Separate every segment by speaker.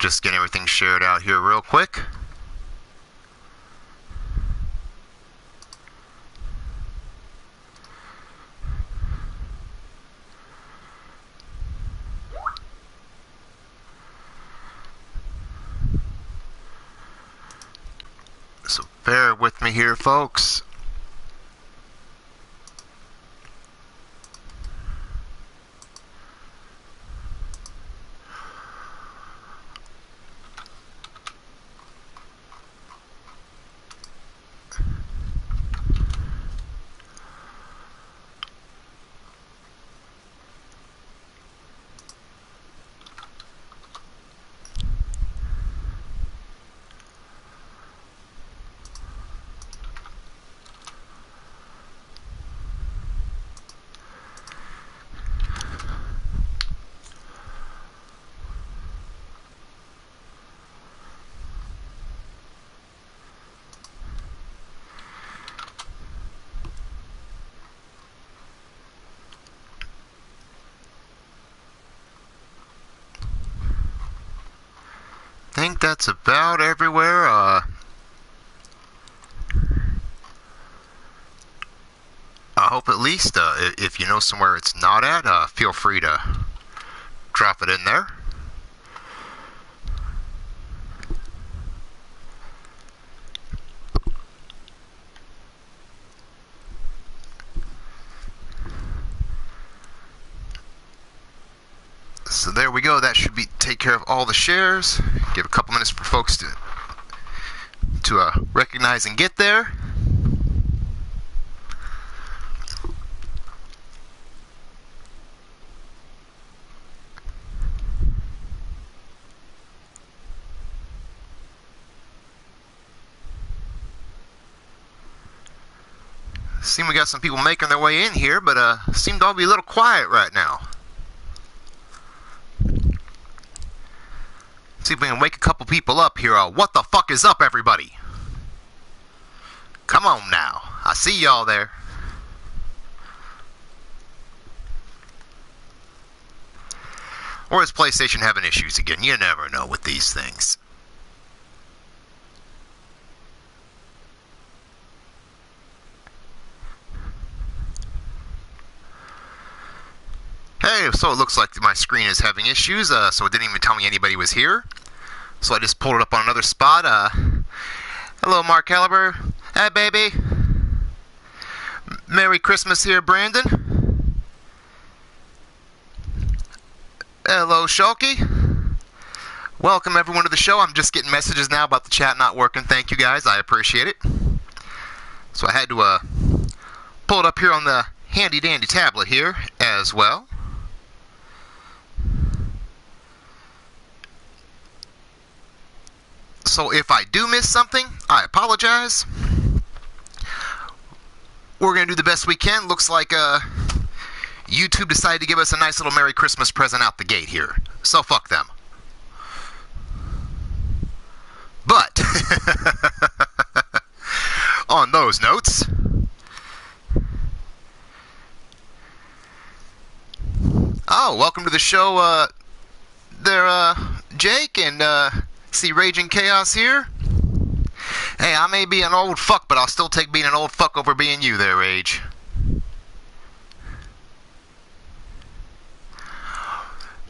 Speaker 1: Just getting everything shared out here real quick. So bear with me here, folks. I think that's about everywhere. I hope at least if you know somewhere it's not at, feel free to drop it in there. So there we go. That should take care of all the shares. Give a couple minutes for folks to recognize and get there. Seem we got some people making their way in here, but seem to all be a little quiet right now. See if we can wake a couple people up here. What the fuck is up, everybody? Come on now. I see y'all there. Or is PlayStation having issues again? You never know with these things. Hey, so it looks like my screen is having issues, so it didn't even tell me anybody was here. So I just pulled it up on another spot. Hello, Mark Caliber. Hey, baby. Merry Christmas here, Brandon. Hello, Shulky. Welcome, everyone, to the show. I'm just getting messages now about the chat not working. Thank you, guys. I appreciate it. So I had to pull it up here on the handy-dandy tablet here as well. So if I do miss something, I apologize. We're going to do the best we can. Looks like YouTube decided to give us a nice little Merry Christmas present out the gate here. So fuck them. But, on those notes, oh, welcome to the show there, Jake, and see Raging Chaos here. Hey, I may be an old fuck, but I'll still take being an old fuck over being you there, Rage.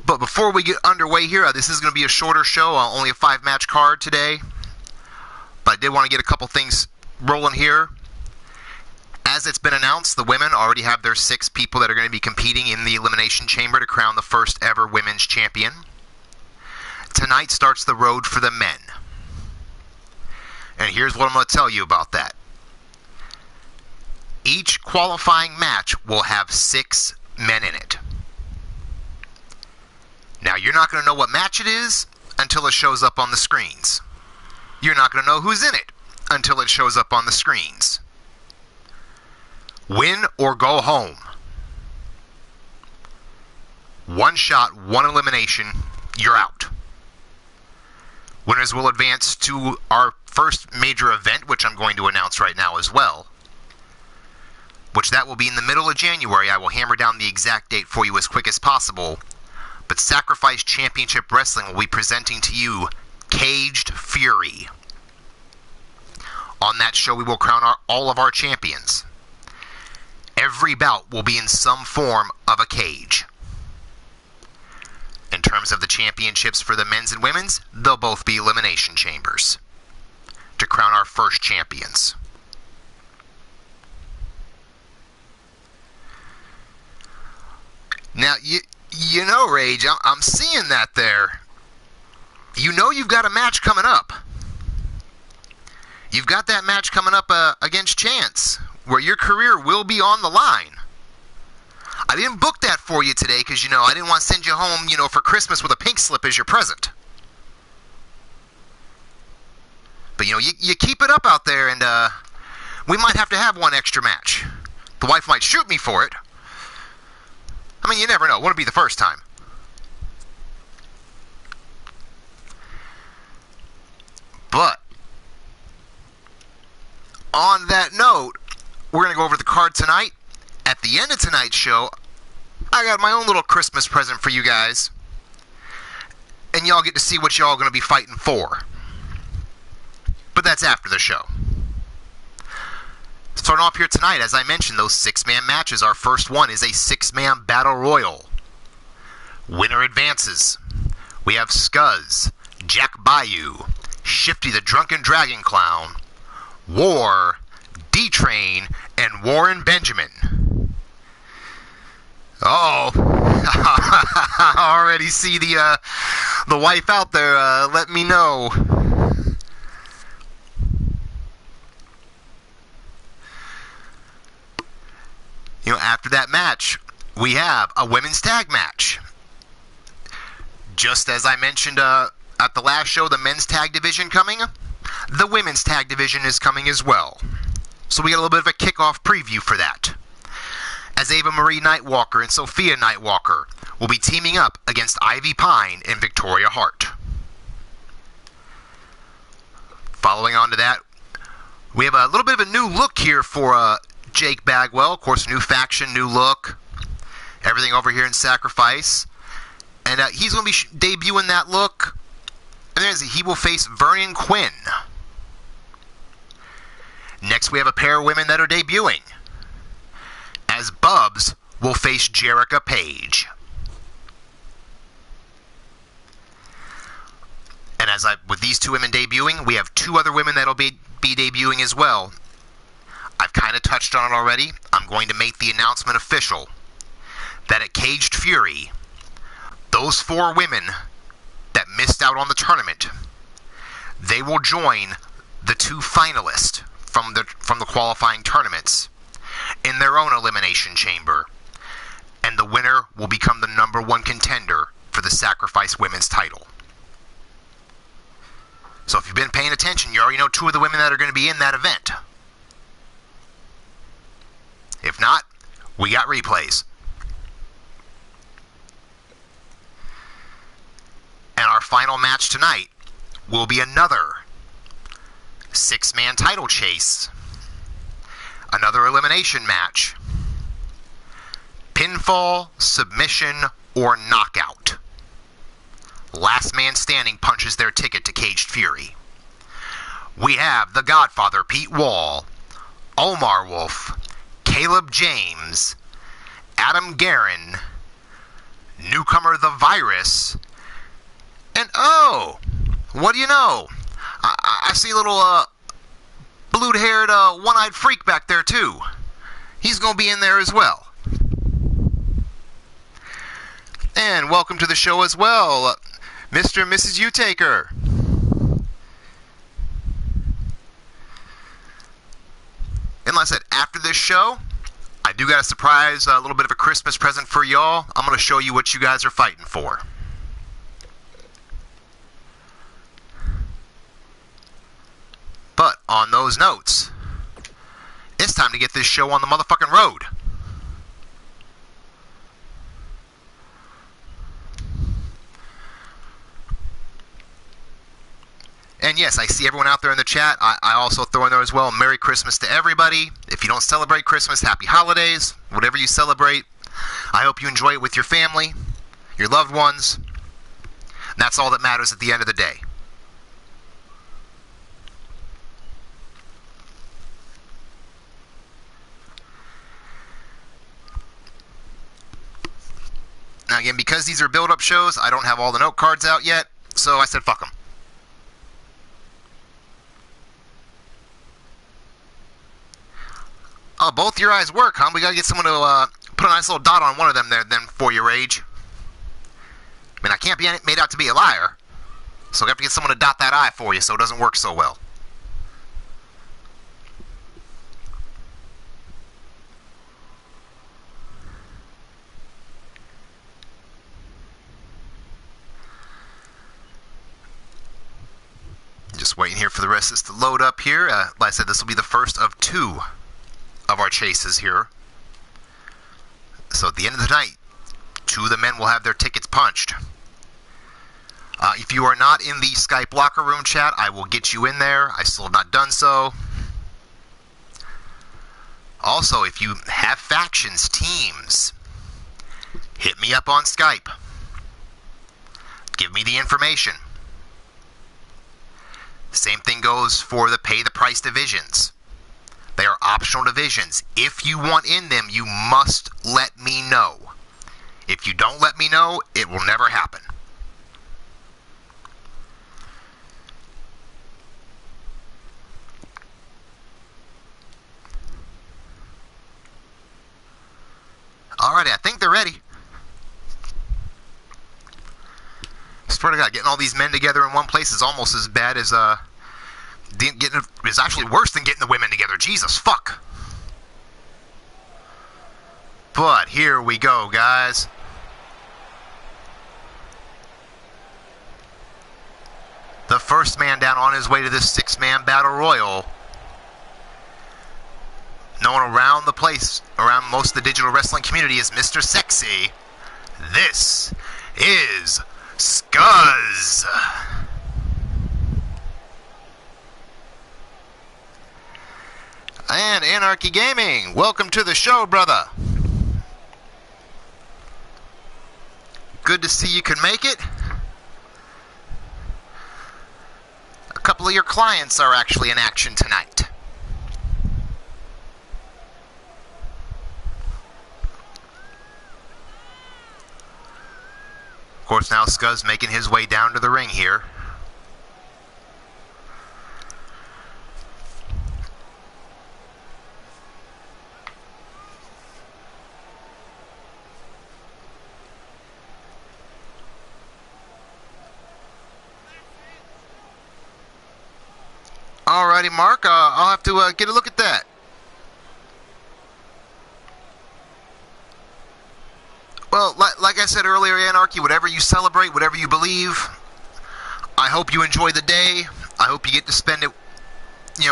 Speaker 1: But before we get underway here, this is going to be a shorter show, only a 5-match card today. But I did want to get a couple things rolling here. As it's been announced, the women already have their 6 people that are going to be competing in the Elimination Chamber to crown the first ever women's champion. Tonight starts the road for the men. And here's what I'm going to tell you about that. Each qualifying match will have 6 men in it. Now, you're not going to know what match it is until it shows up on the screens. You're not going to know who's in it until it shows up on the screens. Win or go home. One shot, one elimination, you're out. Winners will advance to our first major event, which I'm going to announce right now as well, which that will be in the middle of January. I will hammer down the exact date for you as quick as possible. but Sacrifice Championship Wrestling will be presenting to you Caged Fury. On that show, we will crown all of our champions. Every bout will be in some form of a cage. In terms of the championships for the men's and women's, they'll both be elimination chambers to crown our first champions. Now, you know, Rage, I'm seeing that there. You know you've got a match coming up. You've got that match coming up against Chance, where your career will be on the line. I didn't book that for you today because, I didn't want to send you home, for Christmas with a pink slip as your present. But, you keep it up out there, and we might have to have one extra match. The wife might shoot me for it. I mean, you never know. Wouldn't be the first time. But, on that note, we're going to go over the card tonight. At the end of tonight's show, I got my own little Christmas present for you guys. And y'all get to see what y'all going to be fighting for. But that's after the show. Starting off here tonight, as I mentioned, those 6-man matches. Our first one is a 6-man battle royal. Winner advances. We have Scuzz, Jack Bayou, Shifty the Drunken Dragon Clown, War, D-Train, and Warren Benjamin. Oh, I already see the wife out there. Let me know. After that match, we have a women's tag match. Just as I mentioned at the last show, the men's tag division coming, the women's tag division is coming as well. So we got a little bit of a kickoff preview for that. As Ava Marie Nightwalker and Sophia Nightwalker will be teaming up against Ivy Pine and Victoria Hart. Following on to that, we have a little bit of a new look here for Jake Bagwell. Of course, new faction, new look. Everything over here in Sacrifice. And he's going to be debuting that look. And he will face Vernon Quinn. Next, we have a pair of women that are debuting. As Bubs will face Jerica Page. And with these two women debuting, we have two other women that'll be debuting as well. I've kind of touched on it already. I'm going to make the announcement official that at Caged Fury, those 4 women that missed out on the tournament, they will join the 2 finalists from the qualifying tournaments in their own elimination chamber, and the winner will become the number 1 contender for the Sacrifice Women's title. So if you've been paying attention, you already know 2 of the women that are going to be in that event. If not, we got replays. And our final match tonight will be another 6-man title chase. Another elimination match. Pinfall, submission, or knockout. Last man standing punches their ticket to Caged Fury. We have the Godfather Pete Wall, Omar Wolf, Caleb James, Adam Guerin, newcomer The Virus, and what do you know? I see a little blue-haired, one-eyed freak back there too. He's going to be in there as well. And welcome to the show as well, Mr. and Mrs. Utaker. And like I said, after this show, I do got a surprise, a little bit of a Christmas present for y'all. I'm going to show you what you guys are fighting for. But on those notes, it's time to get this show on the motherfucking road. And yes, I see everyone out there in the chat. I also throw in there as well, Merry Christmas to everybody. If you don't celebrate Christmas, Happy Holidays. Whatever you celebrate, I hope you enjoy it with your family. your loved ones. And that's all that matters at the end of the day. Now again, because these are build-up shows, I don't have all the note cards out yet, so I said fuck them. Oh, both your eyes work, huh? We gotta get someone to put a nice little dot on one of them there then for your age. I mean, I can't be made out to be a liar, so we have to get someone to dot that eye for you so it doesn't work so well. Just waiting here for the rest of this to load up here. Like I said, this will be the first of 2 of our chases here. So at the end of the night, 2 of the men will have their tickets punched. If you are not in the Skype locker room chat, I will get you in there. I still have not done so. Also, if you have factions, teams, hit me up on Skype. Give me the information. Same thing goes for the pay the price divisions. They are optional divisions. If you want in them, you must let me know. If you don't let me know, it will never happen. Alrighty, I think they're ready. Swear to God, getting all these men together in one place is almost as bad as is actually worse than getting the women together. Jesus fuck. But here we go, guys. The first man down on his way to this 6-man battle royal. Known around the place, around most of the digital wrestling community as Mr. Sexy. This is Scuzz. And Anarchy Gaming, welcome to the show, brother. Good to see you can make it. A couple of your clients are actually in action tonight. Of course, now Scuzz making his way down to the ring here. Alrighty, Mark, I'll have to get a look at that. Well, like I said earlier, Anarchy, whatever you celebrate, whatever you believe, I hope you enjoy the day. I hope you get to spend it,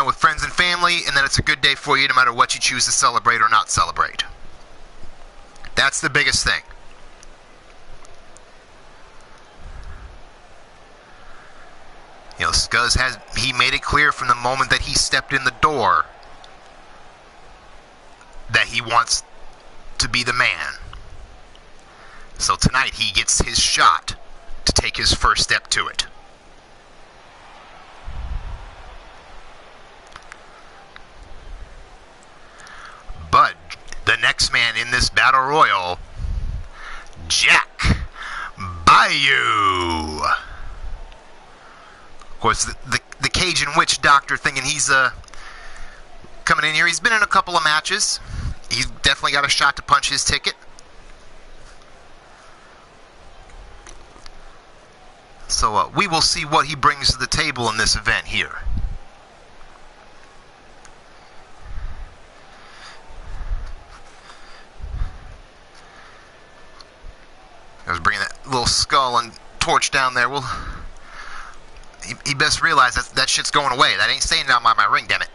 Speaker 1: with friends and family, and that it's a good day for you no matter what you choose to celebrate or not celebrate. That's the biggest thing. Scuzz he made it clear from the moment that he stepped in the door that he wants to be the man. So tonight he gets his shot to take his first step to it. But the next man in this battle royal, Jack Bayou. Of course, the Cajun witch doctor thinking he's coming in here. He's been in a couple of matches. He's definitely got a shot to punch his ticket. So we will see what he brings to the table in this event here. I was bringing that little skull and torch down there. Well, he best realize that shit's going away. That ain't staying down by my ring, damn it.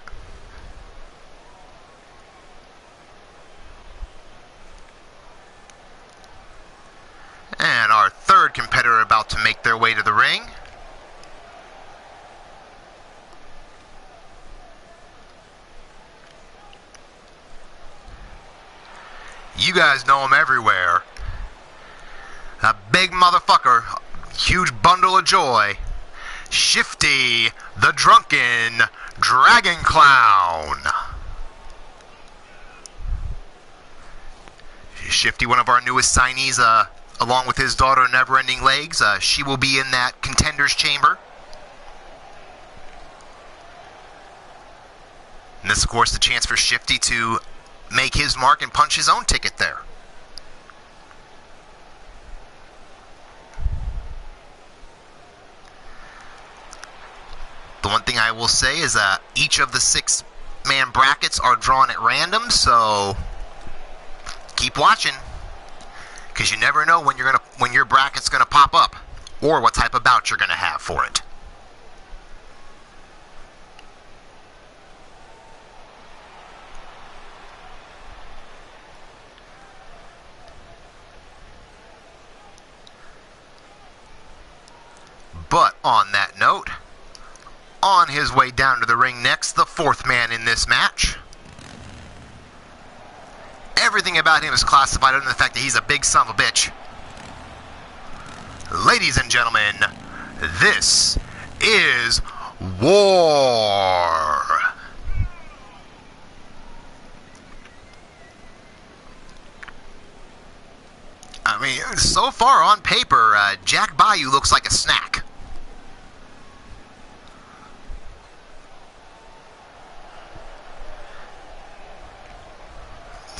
Speaker 1: And our third competitor about to make their way to the ring. You guys know him everywhere. big motherfucker. Huge bundle of joy. Shifty, the drunken dragon clown. Shifty, one of our newest signees, along with his daughter, Neverending Legs. She will be in that contenders chamber. And this, of course, the chance for Shifty to make his mark and punch his own ticket there. The one thing I will say is each of the 6-man brackets are drawn at random, so keep watching, because you never know when your bracket's gonna pop up, or what type of bout you're gonna have for it. But on that note, on his way down to the ring next, the 4th man in this match. Everything about him is classified under the fact that he's a big son of a bitch. Ladies and gentlemen, this is War. I mean, so far on paper, Jack Bayou looks like a snack.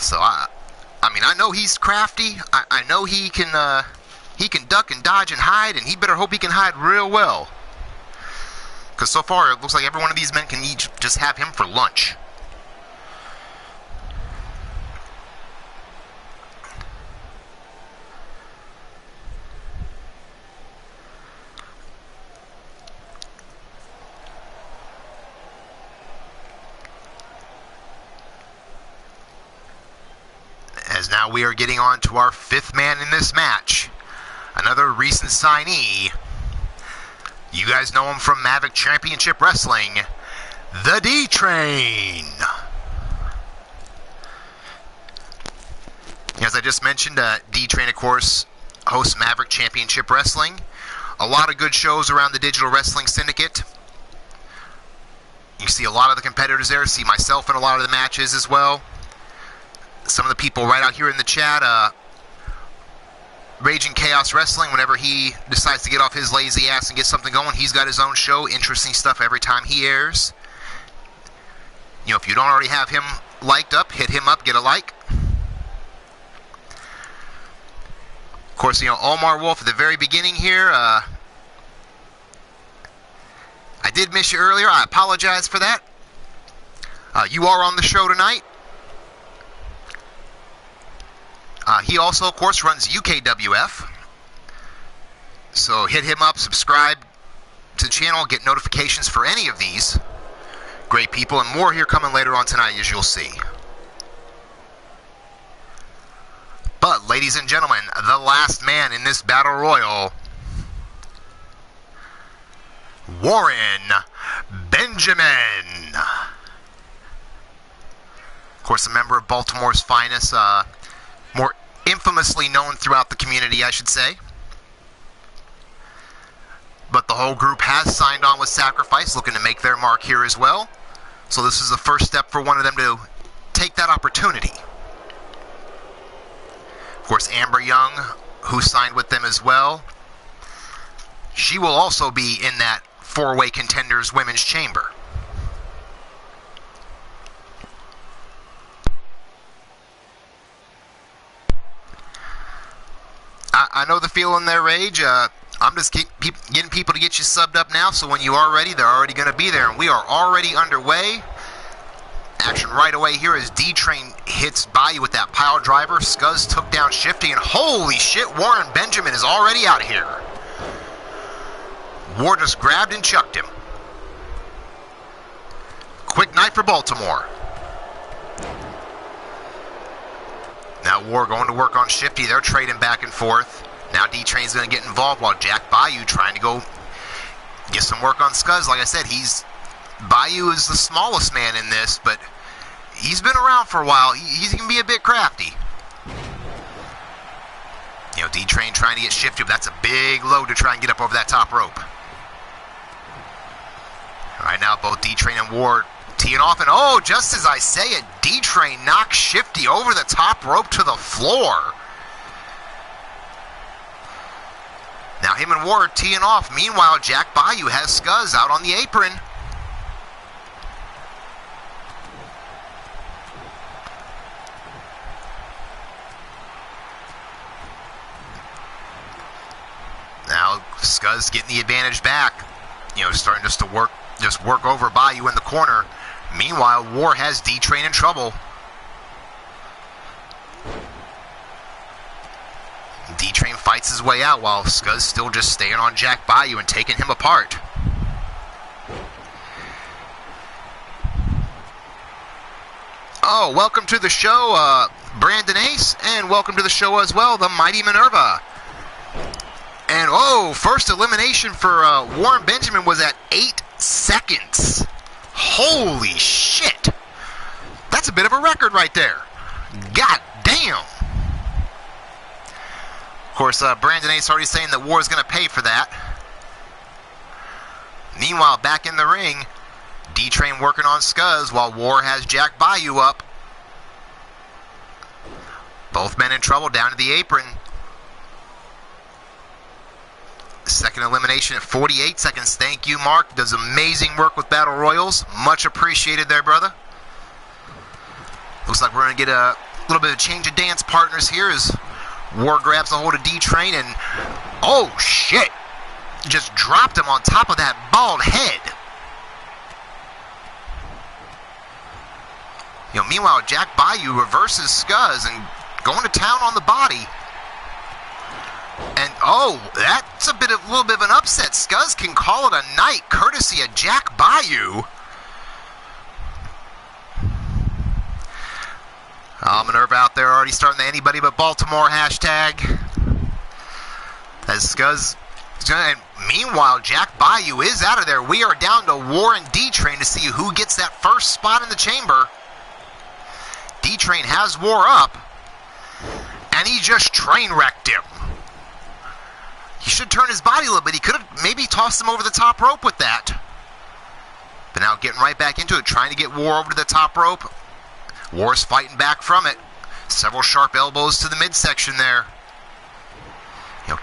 Speaker 1: So I mean, I know he's crafty. I know he can duck and dodge and hide, and he better hope he can hide real well. Because so far, it looks like every one of these men can each just have him for lunch. As now we are getting on to our 5th man in this match. Another recent signee. You guys know him from Maverick Championship Wrestling. The D-Train. As I just mentioned, D-Train, of course, hosts Maverick Championship Wrestling. A lot of good shows around the Digital Wrestling Syndicate. You see a lot of the competitors there. See myself in a lot of the matches as well. Some of the people right out here in the chat, Raging Chaos Wrestling, whenever he decides to get off his lazy ass and get something going, he's got his own show. Interesting stuff every time he airs. You know, if you don't already have him liked up, hit him up, get a like. Of course, you know, Omar Wolf at the very beginning here. I did miss you earlier. I apologize for that. You are on the show tonight. He also, of course, runs UKWF. So hit him up, subscribe to the channel, get notifications for any of these great people, and more here coming later on tonight, as you'll see. But, ladies and gentlemen, the last man in this battle royal, Warren Benjamin. Of course, a member of Baltimore's finest, more infamously known throughout the community, I should say. But the whole group has signed on with Sacrifice, looking to make their mark here as well. So this is the first step for one of them to take that opportunity. Of course, Amber Young, who signed with them as well, she will also be in that 4-way contenders women's chamber. I know the feeling there, Rage. I'm just getting people to get you subbed up now, so when you are ready, they're already going to be there. And we are already underway. Action right away here as D-Train hits Bayou with that pile driver. Scuzz took down Shifty, and holy shit, Warren Benjamin is already out here. War just grabbed and chucked him. Quick night for Baltimore. Now War going to work on Shifty. They're trading back and forth. Now D-Train's going to get involved while Jack Bayou trying to go get some work on Scuzz. Like I said, Bayou is the smallest man in this, but he's been around for a while. He's going to be a bit crafty. You know, D-Train trying to get shifted, but that's a big load to try and get up over that top rope. Right now, both D-Train and War teeing off, and oh, just as I say it, D-Train knocks Shifty over the top rope to the floor. Now him and War are teeing off. Meanwhile, Jack Bayou has Scuzz out on the apron. Now Scuzz getting the advantage back. Starting just to work over Bayou in the corner. Meanwhile, War has D-Train in trouble. D-Train fights his way out while Scuzz still just staying on Jack Bayou and taking him apart. Oh, welcome to the show, Brandon Ace, and welcome to the show as well, the Mighty Minerva. And first elimination for Warren Benjamin was at 8 seconds. Holy shit! That's a bit of a record right there. God damn! Of course, Brandon Ace already saying that War is going to pay for that. Meanwhile, back in the ring, D-Train working on Scuzz while War has Jack Bayou up. Both men in trouble down to the apron. Second elimination at 48 seconds. Thank you, Mark. Does amazing work with Battle Royals. Much appreciated there, brother. Looks like we're going to get a little bit of change of dance partners here as War grabs a hold of D-Train and, oh shit, just dropped him on top of that bald head. Meanwhile, Jack Bayou reverses Scuzz and going to town on the body. And that's a little bit of an upset. Scuzz can call it a night, courtesy of Jack Bayou. Minerva out there already starting the anybody but Baltimore hashtag. As Scuzz, and meanwhile, Jack Bayou is out of there. We are down to War and D-Train to see who gets that first spot in the chamber. D-Train has War up, and he just train wrecked him. He should turn his body a little bit. He could have maybe tossed him over the top rope with that. But now getting right back into it, trying to get War over to the top rope. War's fighting back from it. Several sharp elbows to the midsection there.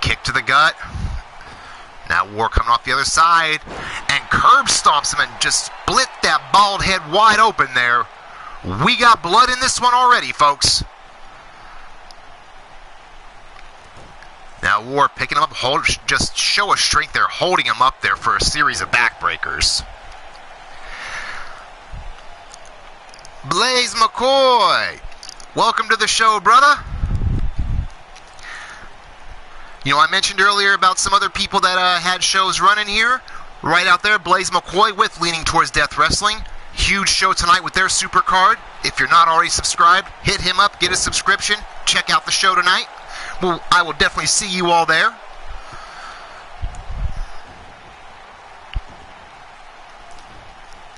Speaker 1: Kick to the gut. Now War coming off the other side. And curb stomps him and just split that bald head wide open there. We got blood in this one already, folks. Now War picking him up, just show a strength there, holding him up there for a series of backbreakers. Blaze McCoy, welcome to the show, brother. I mentioned earlier about some other people that had shows running here. Right out there, Blaze McCoy with Leaning Towards Death Wrestling. Huge show tonight with their super card. If you're not already subscribed, hit him up, get a subscription, check out the show tonight. Well, I will definitely see you all there.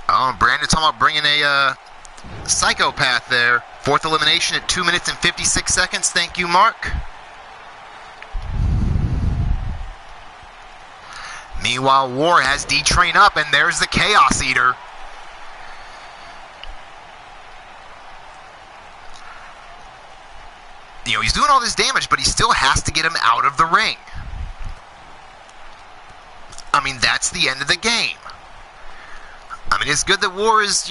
Speaker 1: Brandon talking about bringing a psychopath there. Fourth elimination at 2 minutes and 56 seconds. Thank you, Mark. Meanwhile, War has D-Train up, and there's the Chaos Eater. He's doing all this damage, but he still has to get him out of the ring. That's the end of the game. It's good that War is,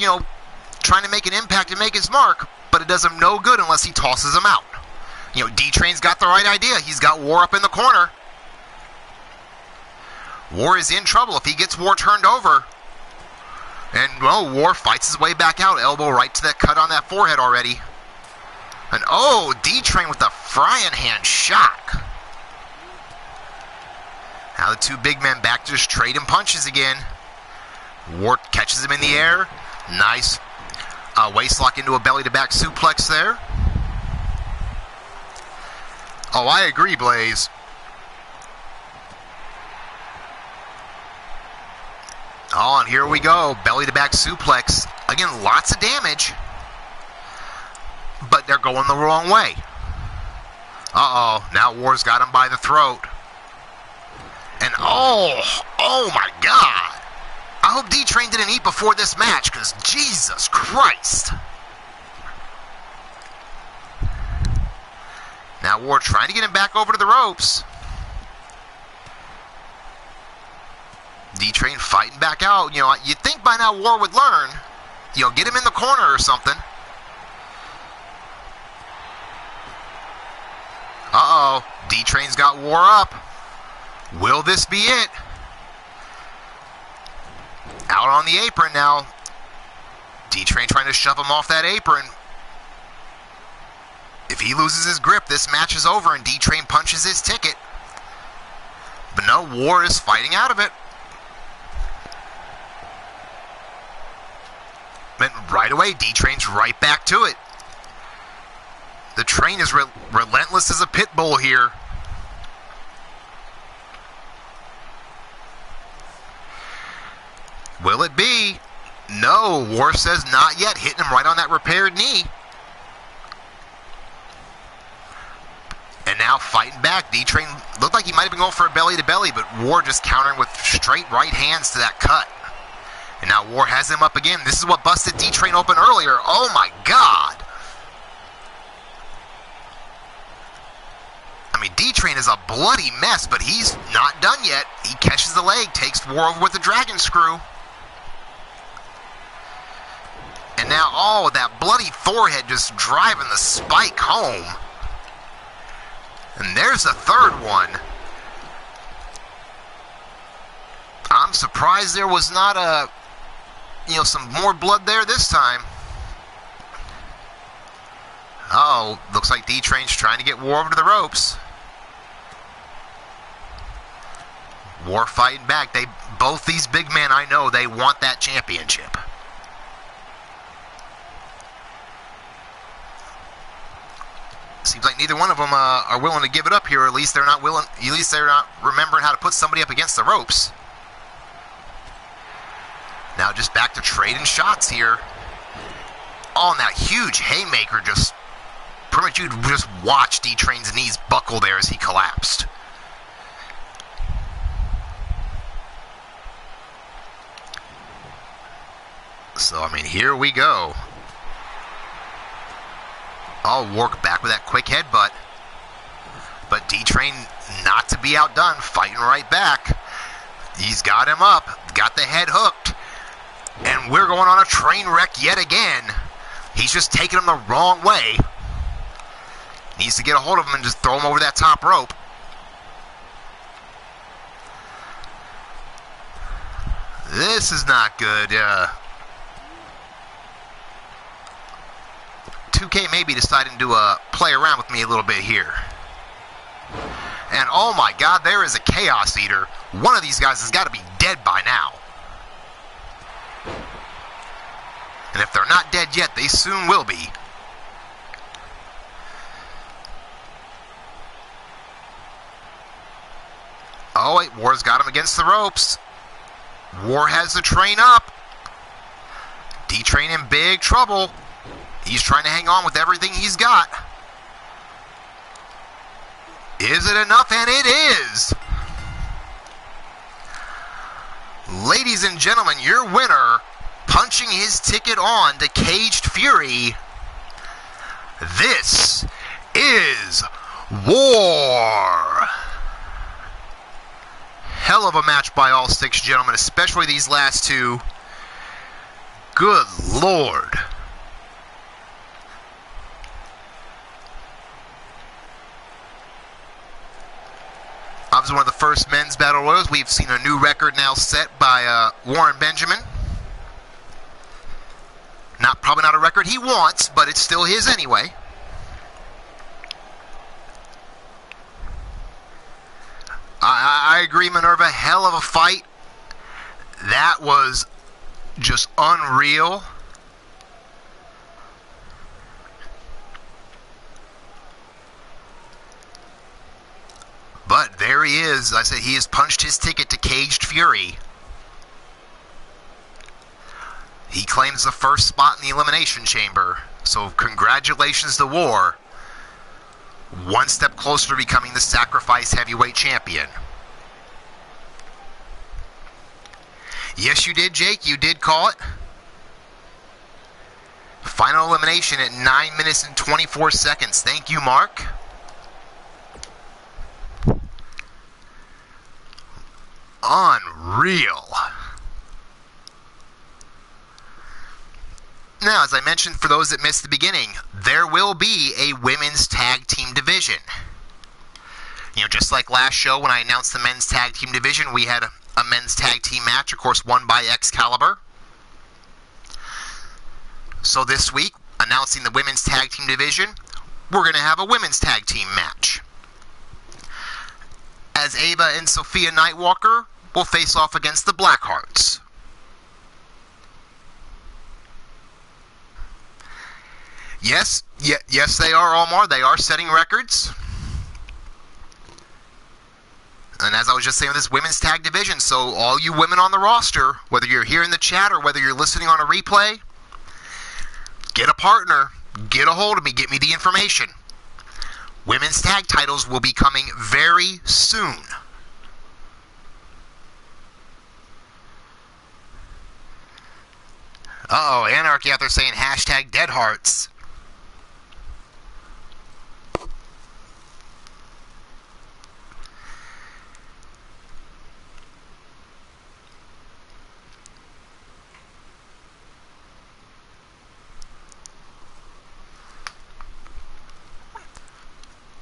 Speaker 1: trying to make an impact and make his mark, but it does him no good unless he tosses him out. D-Train's got the right idea. He's got War up in the corner. War is in trouble if he gets War turned over. And, War fights his way back out. Elbow right to that cut on that forehead already. And D-Train with the frying hand shock. Now the two big men back to just trading punches again. War catches him in the air. Nice waist lock into a belly to back suplex there. I agree, Blaze. And here we go. Belly to back suplex. Again, lots of damage. But they're going the wrong way. Uh-oh, now War's got him by the throat. And oh my God. I hope D-Train didn't eat before this match, because Jesus Christ. Now War trying to get him back over to the ropes. D-Train fighting back out. You know, you'd think by now War would learn. You know, get him in the corner or something. Uh-oh, D-Train's got War up. Will this be it? Out on the apron now. D-Train trying to shove him off that apron. If he loses his grip, this match is over and D-Train punches his ticket. But no, War is fighting out of it. But right away, D-Train's right back to it. The Train is relentless as a pit bull here. Will it be? No, War says not yet, hitting him right on that repaired knee. And now fighting back. D-Train looked like he might have been going for a belly-to-belly, but War just countering with straight right hands to that cut. And now War has him up again. This is what busted D-Train open earlier. Oh my God. I mean, D-Train is a bloody mess, but he's not done yet. He catches the leg, takes War over with the dragon screw. And now, oh, that bloody forehead just driving the spike home. And there's the third one. I'm surprised there was not some more blood there this time. Oh, looks like D-Train's trying to get War over to the ropes. War fighting back. Both these big men, I know, they want that championship. Seems like neither one of them are willing to give it up here, or at least they're not willing. At least they're not remembering how to put somebody up against the ropes. Now just back to trading shots here. Oh, and that huge haymaker just pretty much, you just watch D-Train's knees buckle there as he collapsed. So I mean, here we go. Oh, War back with that quick headbutt. But D-Train not to be outdone, fighting right back. He's got him up, got the head hooked. And we're going on a train wreck yet again. He's just taking him the wrong way. Needs to get a hold of him and just throw him over that top rope. This is not good. 2K maybe deciding to play around with me a little bit here. And oh my God, there is a Chaos Eater. One of these guys has got to be dead by now. And if they're not dead yet, they soon will be. Oh wait, War's got him against the ropes. War has the train up. D-Train in big trouble. He's trying to hang on with everything he's got. Is it enough? And it is. Ladies and gentlemen, your winner, punching his ticket on to Caged Fury, this is War. Hell of a match by all 6 gentlemen, especially these last 2. Good Lord. Obviously one of the first men's battle royals. We've seen a new record now set by Warren Benjamin. Probably not a record he wants, but it's still his anyway. I agree, Minerva. Hell of a fight. That was just unreal. But there he is. I said he has punched his ticket to Caged Fury. He claims the first spot in the Elimination Chamber. So congratulations to War. one step closer to becoming the Sacrifice Heavyweight Champion. Yes, you did, Jake. You did call it. Final elimination at 9 minutes and 24 seconds. Thank you, Mark. Unreal. Now, as I mentioned, for those that missed the beginning, there will be a women's tag team division. You know, just like last show when I announced the men's tag team division, we had a men's tag team match, of course, won by Excalibur. So this week, announcing the women's tag team division, we're going to have a women's tag team match. As Ava and Sophia Nightwalker will face off against the Blackhearts. Yes, they are, Omar. They are setting records. And as I was just saying, this women's tag division, so all you women on the roster, whether you're here in the chat or whether you're listening on a replay, get a partner, get a hold of me, get me the information. Women's tag titles will be coming very soon. Uh-oh, Anarchy out there saying hashtag Dead Hearts.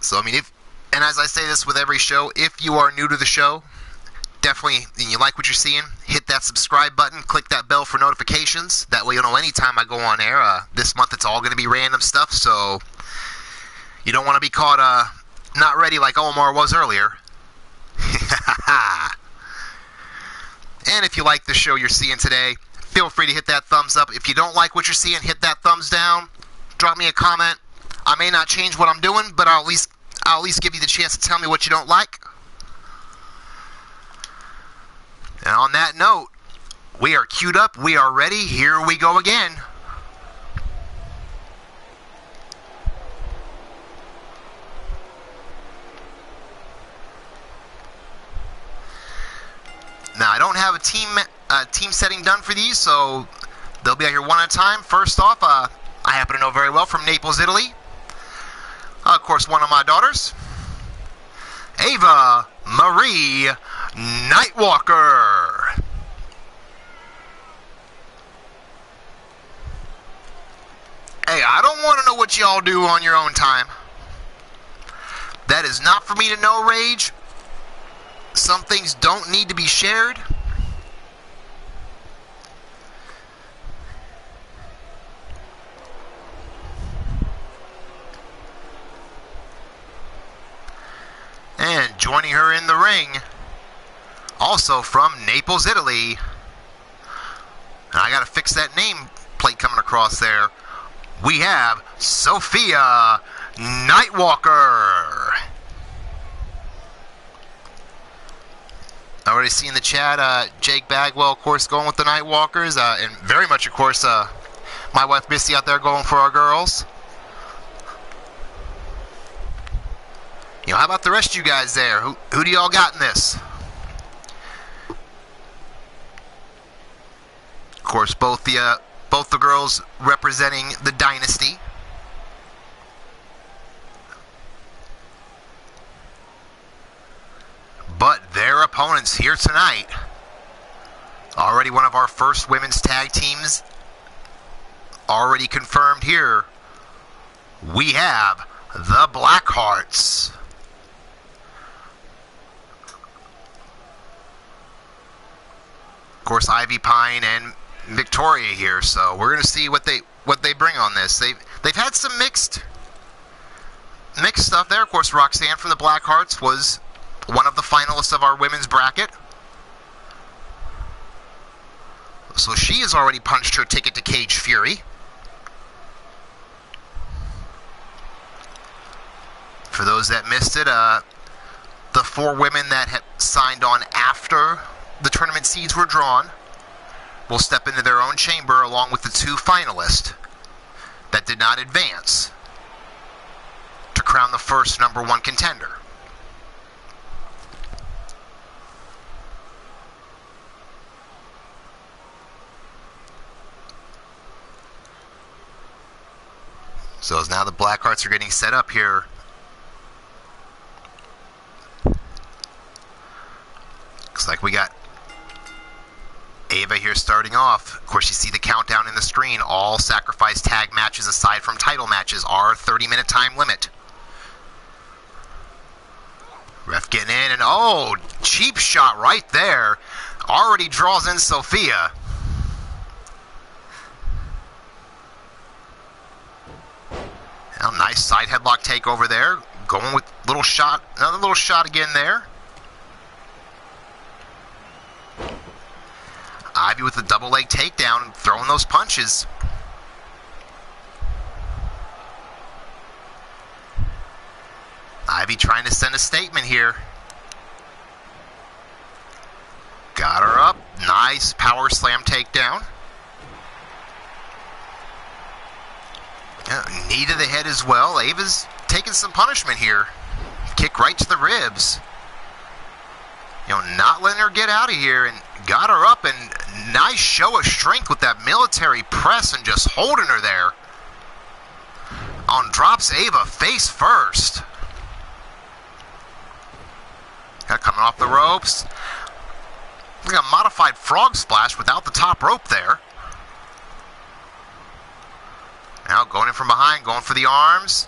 Speaker 1: So, I mean, and as I say this with every show, if you are new to the show, definitely, and you like what you're seeing, hit that subscribe button, click that bell for notifications. That way you'll know anytime I go on air. This month it's all going to be random stuff, so you don't want to be caught not ready like Omar was earlier. And if you like the show you're seeing today, feel free to hit that thumbs up. If you don't like what you're seeing, hit that thumbs down. Drop me a comment. I may not change what I'm doing, but I'll at least give you the chance to tell me what you don't like. And on that note, we are queued up. We are ready. Here we go again. Now, I don't have a team setting done for these, so they'll be out here one at a time. First off, I happen to know very well from Naples, Italy. Of course, one of my daughters, Ava Marie Nightwalker. Hey, I don't want to know what y'all do on your own time. That is not for me to know, Rage. Some things don't need to be shared. And joining her in the ring, also from Naples, Italy. And I gotta fix that name plate coming across there. We have Sophia Nightwalker. I already see in the chat, Jake Bagwell, of course, going with the Nightwalkers. And very much, of course, my wife Misty out there going for our girls. You know, how about the rest of you guys there? Who do y'all got in this? Of course, both the girls representing the Dynasty. But their opponents here tonight, already one of our first women's tag teams, already confirmed here. We have the Blackhearts. Of course, Ivy Pine and Victoria here, so we're going to see what they bring on this. They've had some mixed stuff there. Of course, Roxanne from the Blackhearts was one of the finalists of our women's bracket, so she has already punched her ticket to Cage Fury. For those that missed it, the 4 women that had signed on after the tournament seeds were drawn will step into their own chamber along with the 2 finalists that did not advance to crown the first #1 contender. So as now the Blackhearts are getting set up here. Looks like we got Ava here starting off. Of course, you see the countdown in the screen. All sacrifice tag matches aside from title matches are 30-minute time limit. Ref getting in, and oh, cheap shot right there. Already draws in Sophia. Now, nice side headlock takeover there. Going with little shot, another little shot again there. Ivy with the double leg takedown and throwing those punches. Ivy trying to send a statement here. Got her up. Nice power slam takedown. Knee to the head as well. Ava's taking some punishment here. Kick right to the ribs. Not letting her get out of here, and got her up, and nice show of strength with that military press and just holding her there. On drops Ava face first. Coming off the ropes. Like a modified frog splash without the top rope there. Now going in from behind, going for the arms.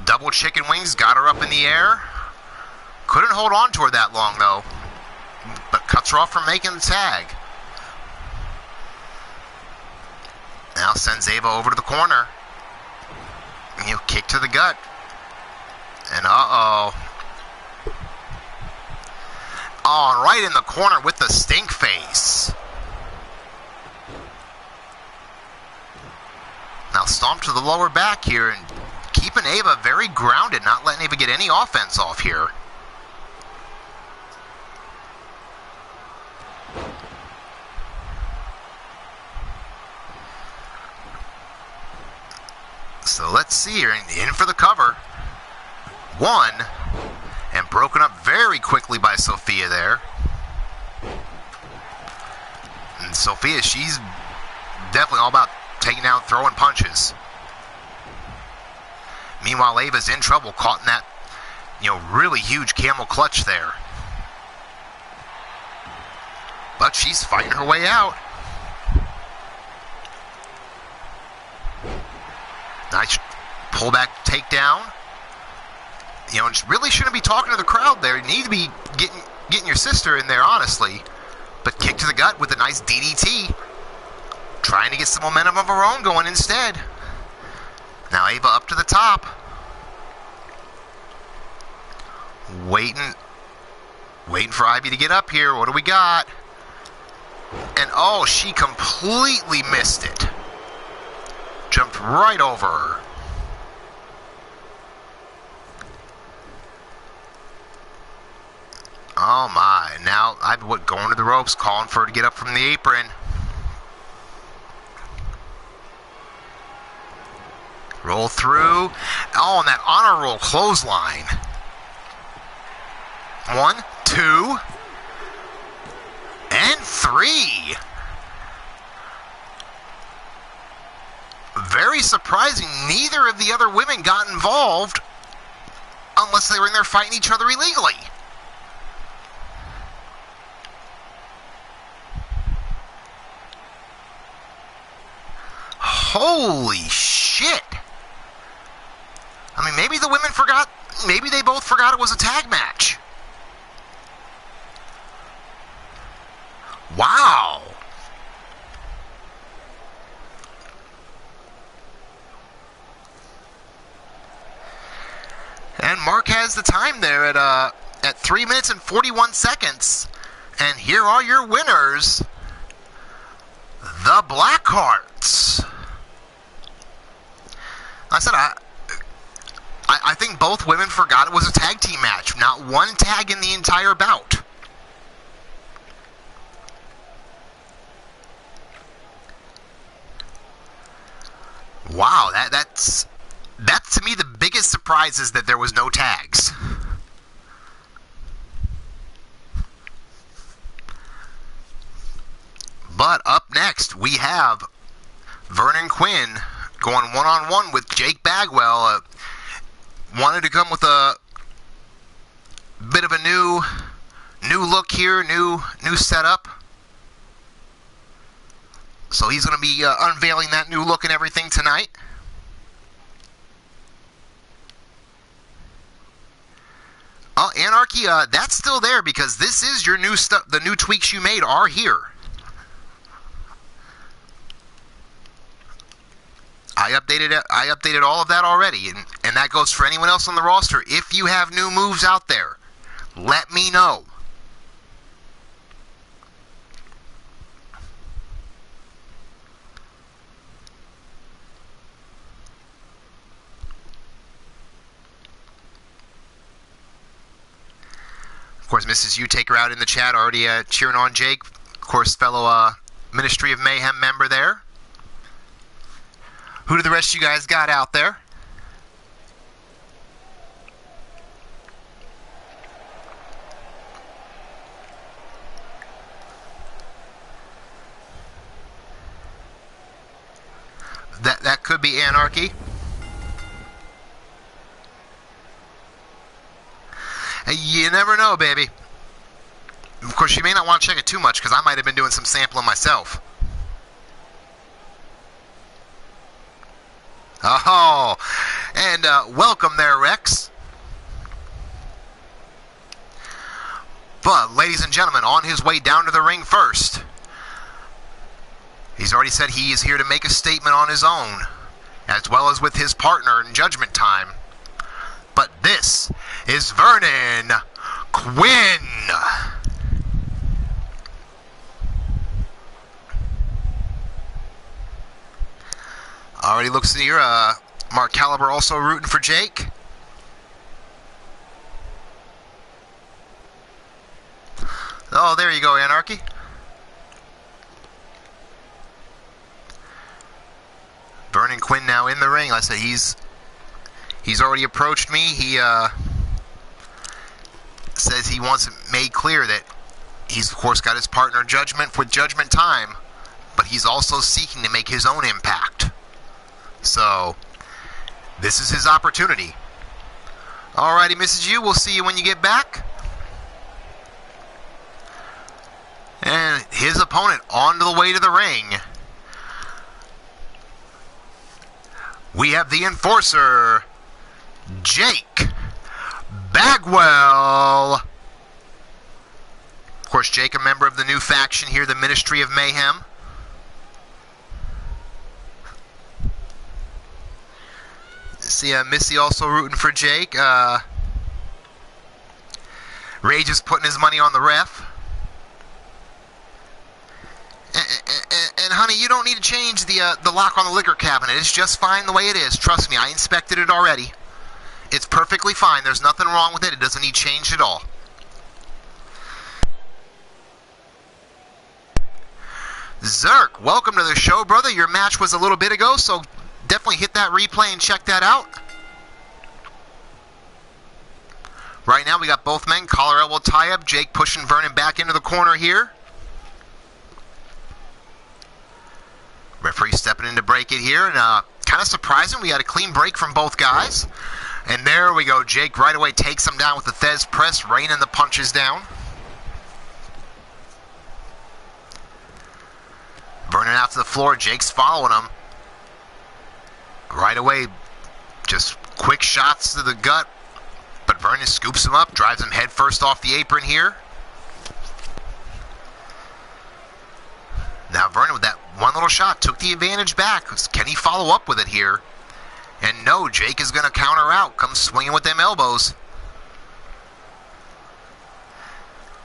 Speaker 1: Double chicken wings, got her up in the air. Couldn't hold on to her that long though. But cuts her off from making the tag. Now sends Ava over to the corner. Kick to the gut. And uh-oh. Oh, right in the corner with the stink face. Now stomp to the lower back here and keeping Ava very grounded, not letting Ava get any offense off here. So let's see here, in for the cover. One, and broken up very quickly by Sophia there. And Sophia, she's definitely all about taking down, throwing punches. Meanwhile, Ava's in trouble, caught in that, really huge camel clutch there. But she's fighting her way out. Nice pullback takedown. Really shouldn't be talking to the crowd there. You need to be getting your sister in there, honestly. But kick to the gut with a nice DDT. Trying to get some momentum of her own going instead. Now Ava up to the top. Waiting for Ivy to get up here. What do we got? And oh, she completely missed it. Jumped right over her. Oh my, now Ivy going to the ropes, calling for her to get up from the apron. Roll through. Oh, and that honor roll clothesline. 1, 2, and 3. Very surprising, neither of the other women got involved unless they were in there fighting each other illegally. Holy shit. I mean, maybe the women forgot, maybe they both forgot it was a tag match. Wow. And Mark has the time there at 3 minutes and 41 seconds. And here are your winners, the Blackhearts. I said I think both women forgot it was a tag team match. Not one tag in the entire bout. Wow, that's to me the biggest surprise is that there was no tags. But up next, we have Vernon Quinn going one-on-one with Jake Bagwell. Wanted to come with a bit of a new look here, new setup. So he's going to be unveiling that new look and everything tonight. Oh, Anarchy, that's still there because this is your new stuff. The new tweaks you made are here. I updated all of that already, and that goes for anyone else on the roster. If you have new moves out there, let me know. Of course, Mrs. U Taker out in the chat already cheering on Jake. Of course, fellow Ministry of Mayhem member there. Who do the rest of you guys got out there? That could be Anarchy. You never know, baby. Of course, you may not want to check it too much because I might have been doing some sampling myself. Oh, and welcome there, Rex. But, ladies and gentlemen, on his way down to the ring first, he's already said he is here to make a statement on his own, as well as with his partner in Judgment Time. But this is Vernon Quinn. Already looks here, Mark Caliber also rooting for Jake. Oh, there you go, Anarchy. Vernon Quinn now in the ring. Like I said, he's already approached me. He says he wants it made clear that he's, of course, got his partner Judgment with Judgment Time, but he's also seeking to make his own impact. So, this is his opportunity. Alrighty, Mrs. U, we'll see you when you get back. And his opponent on the way to the ring. We have the Enforcer, Jake Bagwell. Of course, Jake, a member of the new faction here, the Ministry of Mayhem. See, Missy also rooting for Jake. Rage is putting his money on the ref. And honey, you don't need to change the lock on the liquor cabinet. It's just fine the way it is. Trust me, I inspected it already. It's perfectly fine. There's nothing wrong with it. It doesn't need changed at all. Zerk, welcome to the show, brother. Your match was a little bit ago, so definitely hit that replay and check that out. Right now, we got both men. Collar elbow tie-up. Jake pushing Vernon back into the corner here. Referee stepping in to break it here. And kind of surprising, we got a clean break from both guys. And there we go. Jake right away takes him down with the Thez press, raining the punches down. Vernon out to the floor. Jake's following him. Right away, just quick shots to the gut. But Vernon scoops him up, drives him head first off the apron here. Now Vernon with that one little shot took the advantage back. Can he follow up with it here? And no, Jake is going to counter out. Comes swinging with them elbows.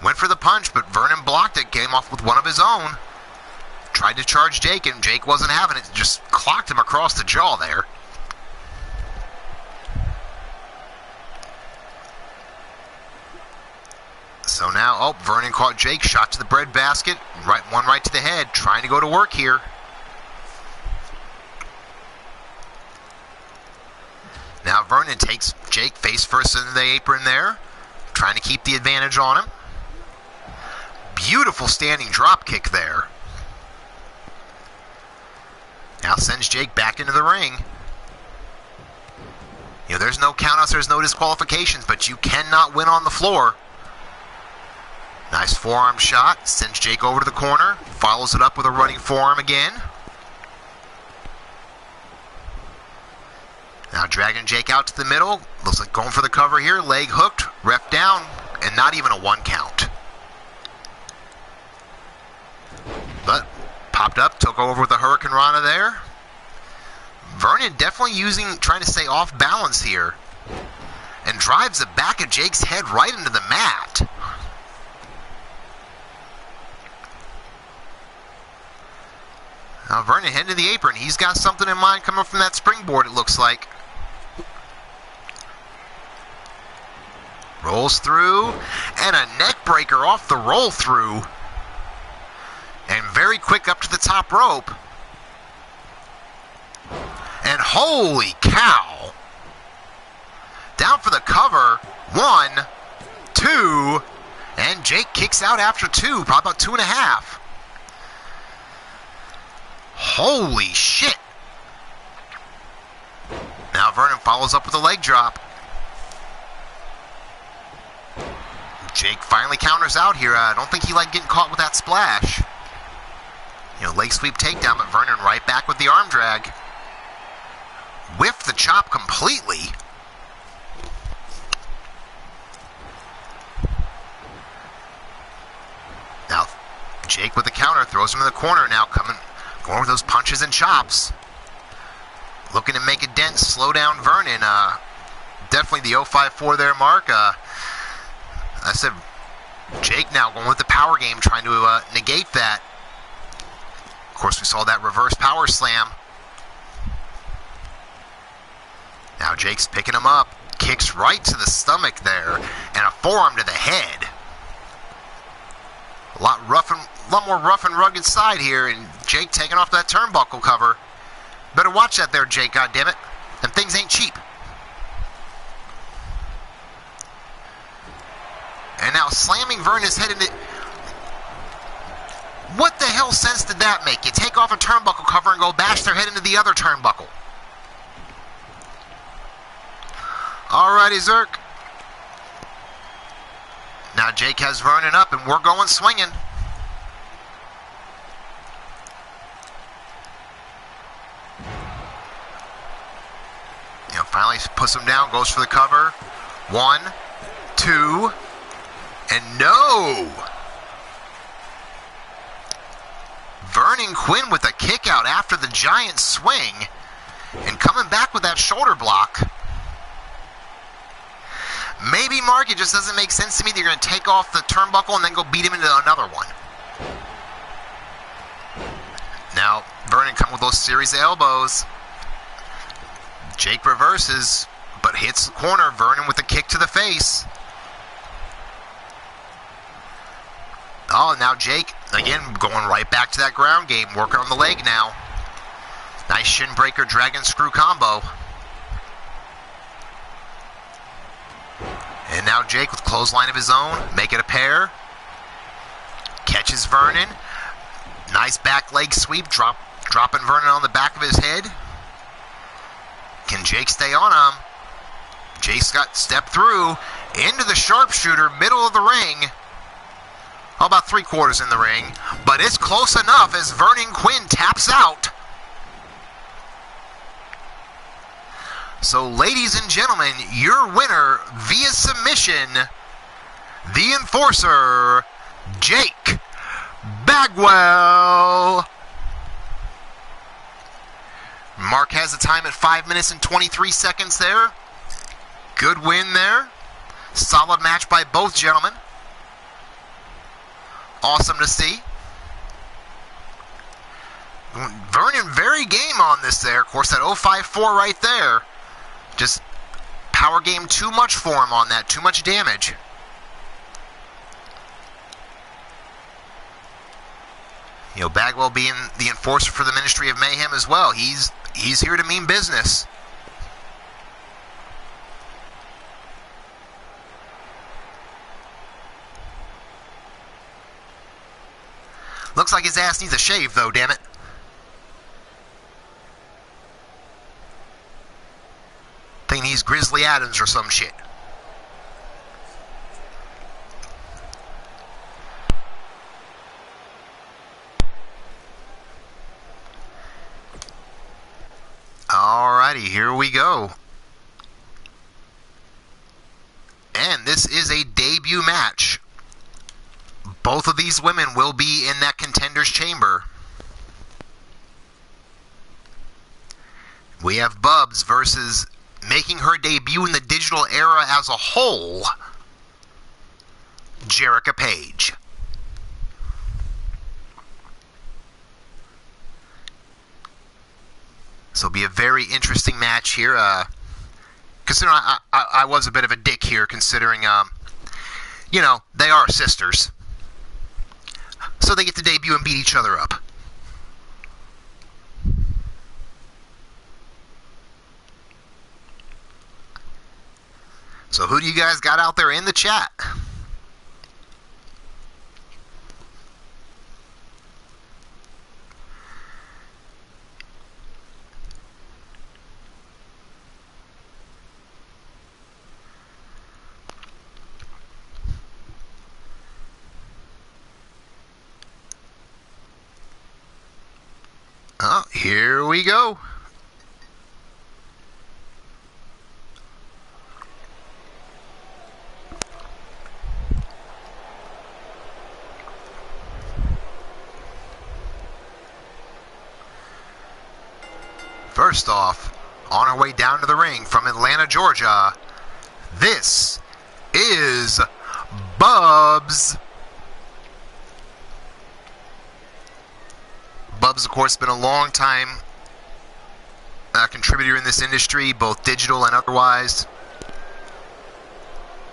Speaker 1: Went for the punch, but Vernon blocked it. Came off with one of his own. Tried to charge Jake, and Jake wasn't having it. Just clocked him across the jaw there. So now, oh, Vernon caught Jake, shot to the bread basket, one right to the head, trying to go to work here. Now Vernon takes Jake face first into the apron there, trying to keep the advantage on him. Beautiful standing drop kick there. Now sends Jake back into the ring. You know, there's no countouts, there's no disqualifications, but you cannot win on the floor. Nice forearm shot, sends Jake over to the corner, follows it up with a running forearm again. Now dragging Jake out to the middle, looks like going for the cover here, leg hooked, ref down, and not even a 1 count. But popped up, took over with a Hurricane Rana there. Vernon definitely trying to stay off balance here, and drives the back of Jake's head right into the mat. Now Vernon heading to the apron. He's got something in mind coming from that springboard, it looks like. Rolls through, and a neck breaker off the roll through. And very quick up to the top rope. And holy cow. Down for the cover. 1, 2, and Jake kicks out after 2, probably about 2.5. Holy shit. Now Vernon follows up with a leg drop. Jake finally counters out here. I don't think he liked getting caught with that splash. You know, leg sweep takedown, but Vernon right back with the arm drag. Whiffed the chop completely. Now, Jake with the counter, throws him in the corner now, going with those punches and chops. Looking to make a dent, slow down Vernon. Definitely the 054 there, Mark. I said Jake now going with the power game, trying to negate that. Of course, we saw that reverse power slam. Now Jake's picking him up. Kicks right to the stomach there, and a forearm to the head. A lot more rough and rugged side here, and Jake taking off that turnbuckle cover. Better watch that there, Jake, goddammit. Them things ain't cheap. And now slamming Vernon's head into... What the hell sense did that make? You take off a turnbuckle cover and go bash their head into the other turnbuckle. Alrighty, Zerk. Now Jake has Vernon up, and we're going swinging. You know, finally puts him down, goes for the cover. 1, 2, and no! Vernon Quinn with a kick out after the giant swing, and coming back with that shoulder block. Maybe, Mark, it just doesn't make sense to me that you're going to take off the turnbuckle and then go beat him into another one. Now, Vernon coming with those series of elbows. Jake reverses, but hits the corner. Vernon with a kick to the face. Oh, now Jake, again, going right back to that ground game, working on the leg now. Nice shin breaker, dragon screw combo. And now Jake with clothesline of his own, make it a pair. Catches Vernon. Nice back leg sweep, dropping Vernon on the back of his head. Can Jake stay on him? Jake's got step through into the sharpshooter, middle of the ring. Oh, about 3/4 in the ring, but it's close enough as Vernon Quinn taps out. So, ladies and gentlemen, your winner via submission, the Enforcer, Jake Bagwell. Mark has the time at 5 minutes and 23 seconds there. Good win there. Solid match by both gentlemen. Awesome to see. Vernon very game on this there. Of course, that 054 right there. Just power game too much for him on that. Too much damage. You know, Bagwell being the enforcer for the Ministry of Mayhem as well. He's here to mean business. looks like his ass needs a shave, though, damn it. Thinking he's Grizzly Adams or some shit. Alrighty, here we go. And this is a debut match. Both of these women will be in that Contenders Chamber. We have Bubs versus, making her debut in the digital era as a whole, Jerica Page. So it'll be a very interesting match here. Considering I was a bit of a dick here, considering, you know, they are sisters. So they get to debut and beat each other up. So who do you guys got out there in the chat? Oh, here we go. First off, on our way down to the ring from Atlanta, Georgia, this is Bubs. Bubs, of course, been a long time contributor in this industry, both digital and otherwise.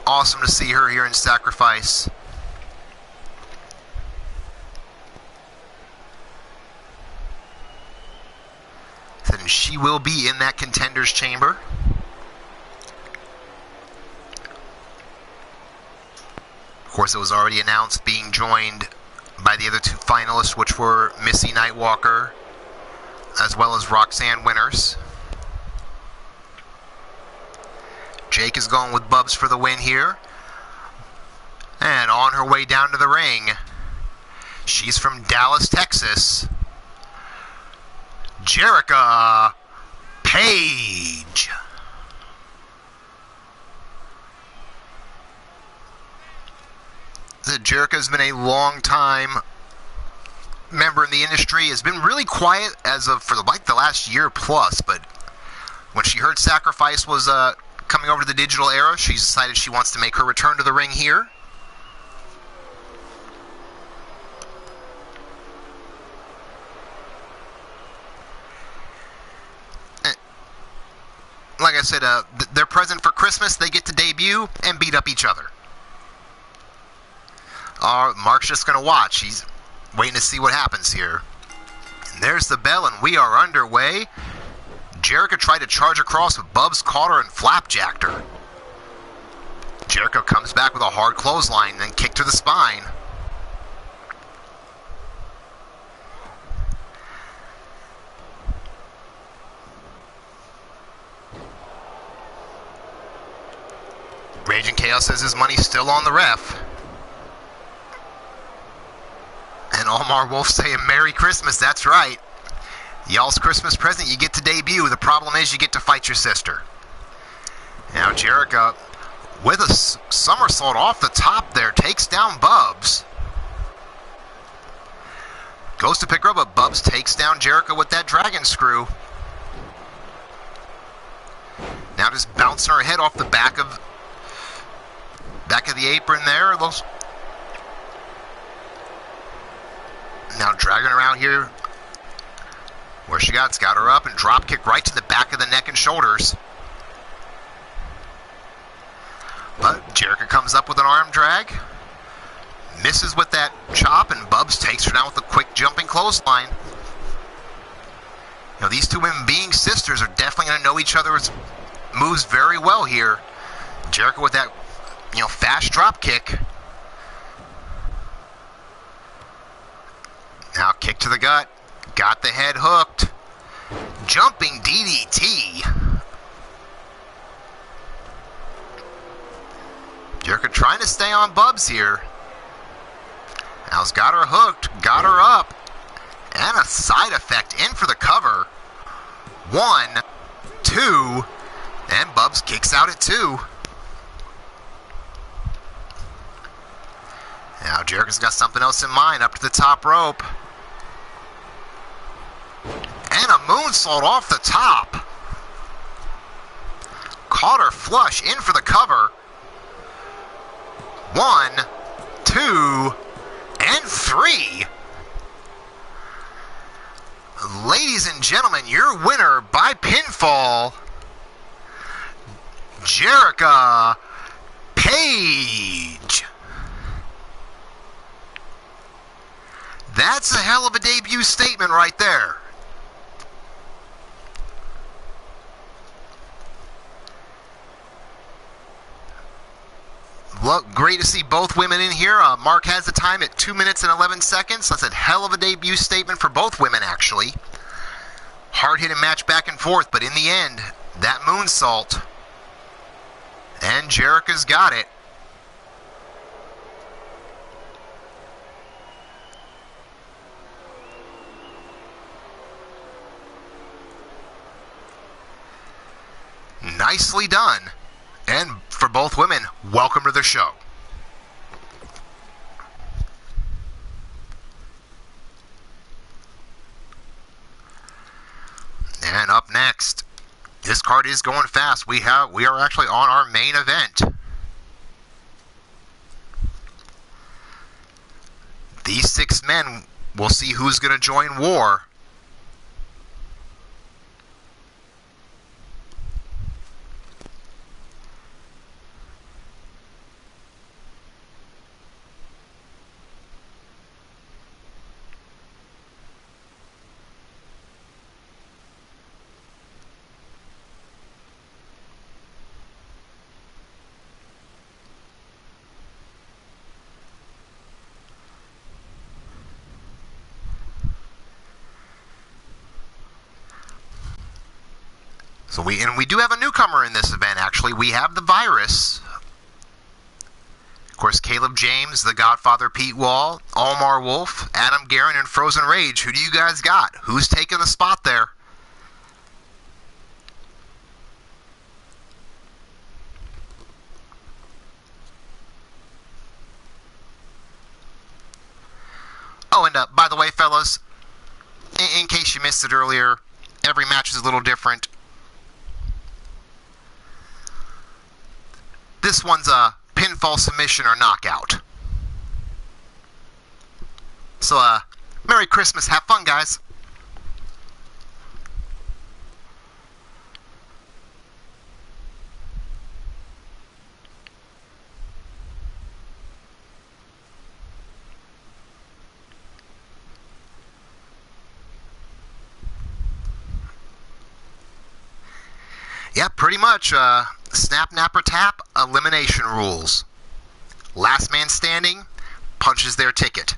Speaker 1: Awesome to see her here in Sacrifice. And she will be in that Contenders Chamber. Of course, it was already announced, being joined by the other two finalists, which were Missy Nightwalker as well as Roxanne Winters. Jake is going with Bubs for the win here. And on her way down to the ring, she's from Dallas, Texas, Jerica Page. Jerica's been a long time member in the industry, has been really quiet as of for like the last year plus, but when she heard Sacrifice was coming over to the digital era, she's decided she wants to make her return to the ring here. Like I said, their present for Christmas, they get to debut and beat up each other. Mark's just going to watch. He's waiting to see what happens here. And there's the bell, and we are underway. Jerica tried to charge across, but Bubs caught her and flapjacked her. Jerica comes back with a hard clothesline, then kick to the spine. Raging Chaos says his money's still on the ref. And Omar Wolf saying Merry Christmas, that's right. Y'all's Christmas present, you get to debut. The problem is you get to fight your sister. Now Jerica, with a somersault off the top there, takes down Bubs. Goes to pick her up, but Bubs takes down Jerica with that dragon screw. Now just bouncing her head off the back of the apron there. Now dragging her out here where she got her up and drop kick right to the back of the neck and shoulders. But Jerica comes up with an arm drag, misses with that chop, and Bubs takes her down with a quick jumping clothesline. You know, these two women being sisters are definitely going to know each other's moves very well here. Jerica with that, you know, fast drop kick. to the gut. Got the head hooked. Jumping DDT. Jericho trying to stay on Bubs here. Now's got her hooked. Got her up. And a side effect in for the cover. 1, 2, and Bubs kicks out at 2. Now Jericho's got something else in mind, up to the top rope. And a moonsault off the top. Caught her flush, in for the cover. 1, 2, and 3. Ladies and gentlemen, your winner by pinfall, Jericho Page. That's a hell of a debut statement right there. Look, great to see both women in here. Mark has the time at 2 minutes and 11 seconds. That's a hell of a debut statement for both women, actually. Hard-hitting match back and forth, but in the end, that moonsault. And Jericho's got it. Nicely done. And for both women, welcome to the show. And up next, this card is going fast. We are actually on our main event. These 6 men, we'll see who's going to join War. So we do have a newcomer in this event, actually. We have the Virus. Of course, Caleb James, the Godfather Pete Wall, Almar Wolf, Adam Guerin, and Frozen Rage. Who do you guys got? Who's taking the spot there? Oh, and by the way, fellas, in case you missed it earlier, every match is a little different. This one's a pinfall, submission, or knockout. So, Merry Christmas. Have fun, guys. Yeah, pretty much. Snap, napper, tap, elimination rules. Last man standing punches their ticket.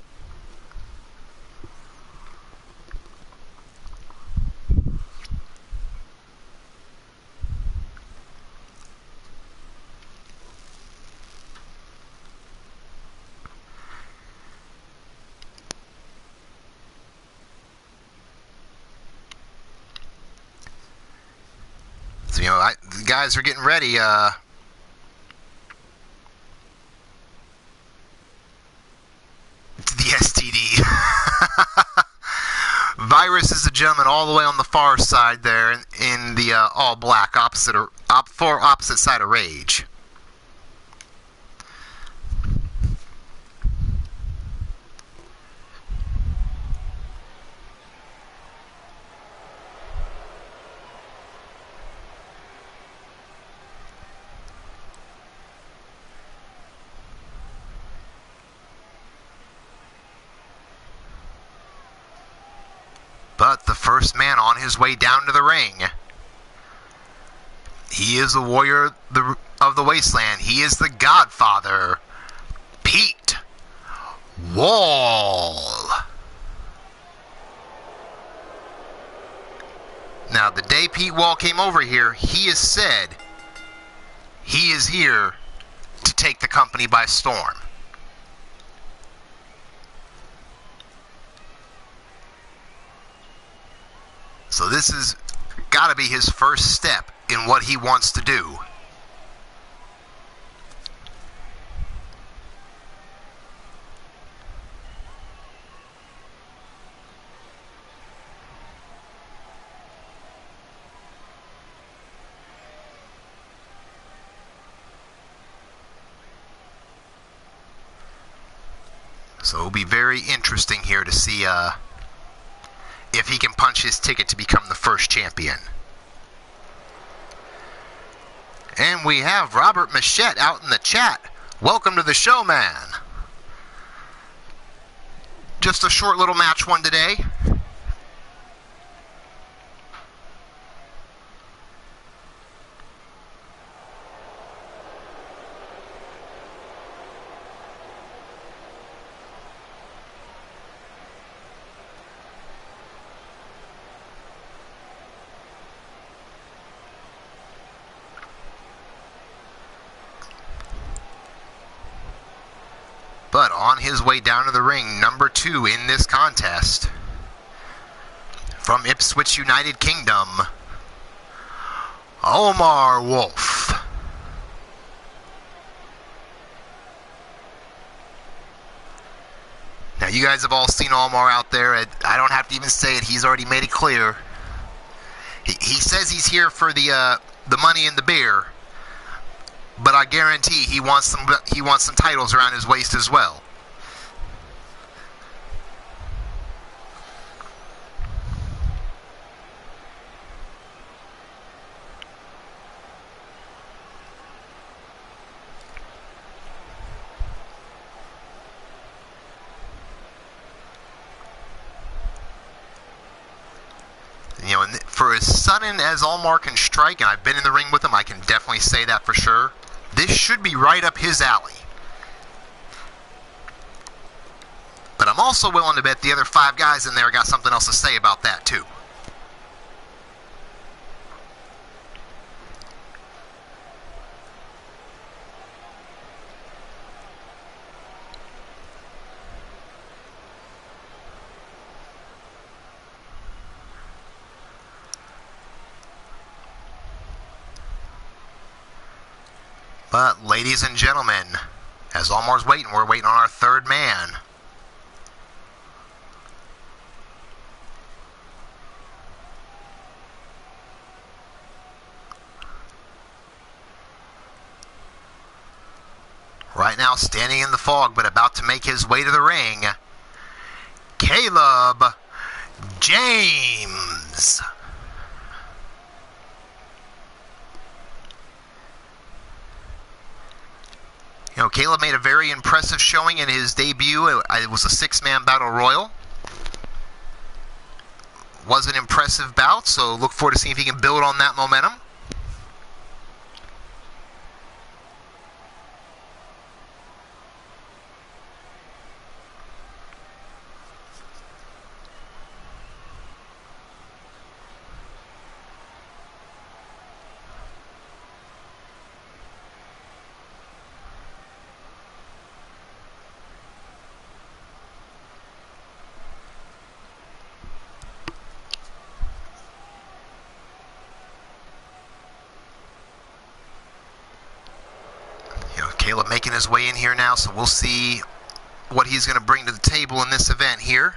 Speaker 1: So, the guys are getting ready. The STD. Virus is a gentleman all the way on the far side there in the all black opposite side of Rage. But the first man on his way down to the ring, he is the warrior of the wasteland. He is the Godfather, Pete Wall. Now, the day Pete Wall came over here, he has said he is here to take the company by storm. So this has got to be his first step in what he wants to do. So it'll be very interesting here to see if he can punch his ticket to become the first champion. And we have Robert Machette out in the chat. Welcome to the show, man. Just a short little match one today. But on his way down to the ring, number 2 in this contest, from Ipswich, United Kingdom, Omar Wolf. Now, you guys have all seen Omar out there. I don't have to even say it. He's already made it clear. He says he's here for the money and the beer. But I guarantee he wants some titles around his waist as well. You know, for as sudden as Omar can strike, and I've been in the ring with him, I can definitely say that for sure. This should be right up his alley. But I'm also willing to bet the other 5 guys in there got something else to say about that too. But, ladies and gentlemen, as Omar's waiting, we're waiting on our 3rd man. Right now, standing in the fog, but about to make his way to the ring, Caleb James. You know, Caleb made a very impressive showing in his debut. It was a 6-man battle royal. Was an impressive bout, so look forward to seeing if he can build on that momentum. Caleb making his way in here now, so we'll see what he's going to bring to the table in this event here.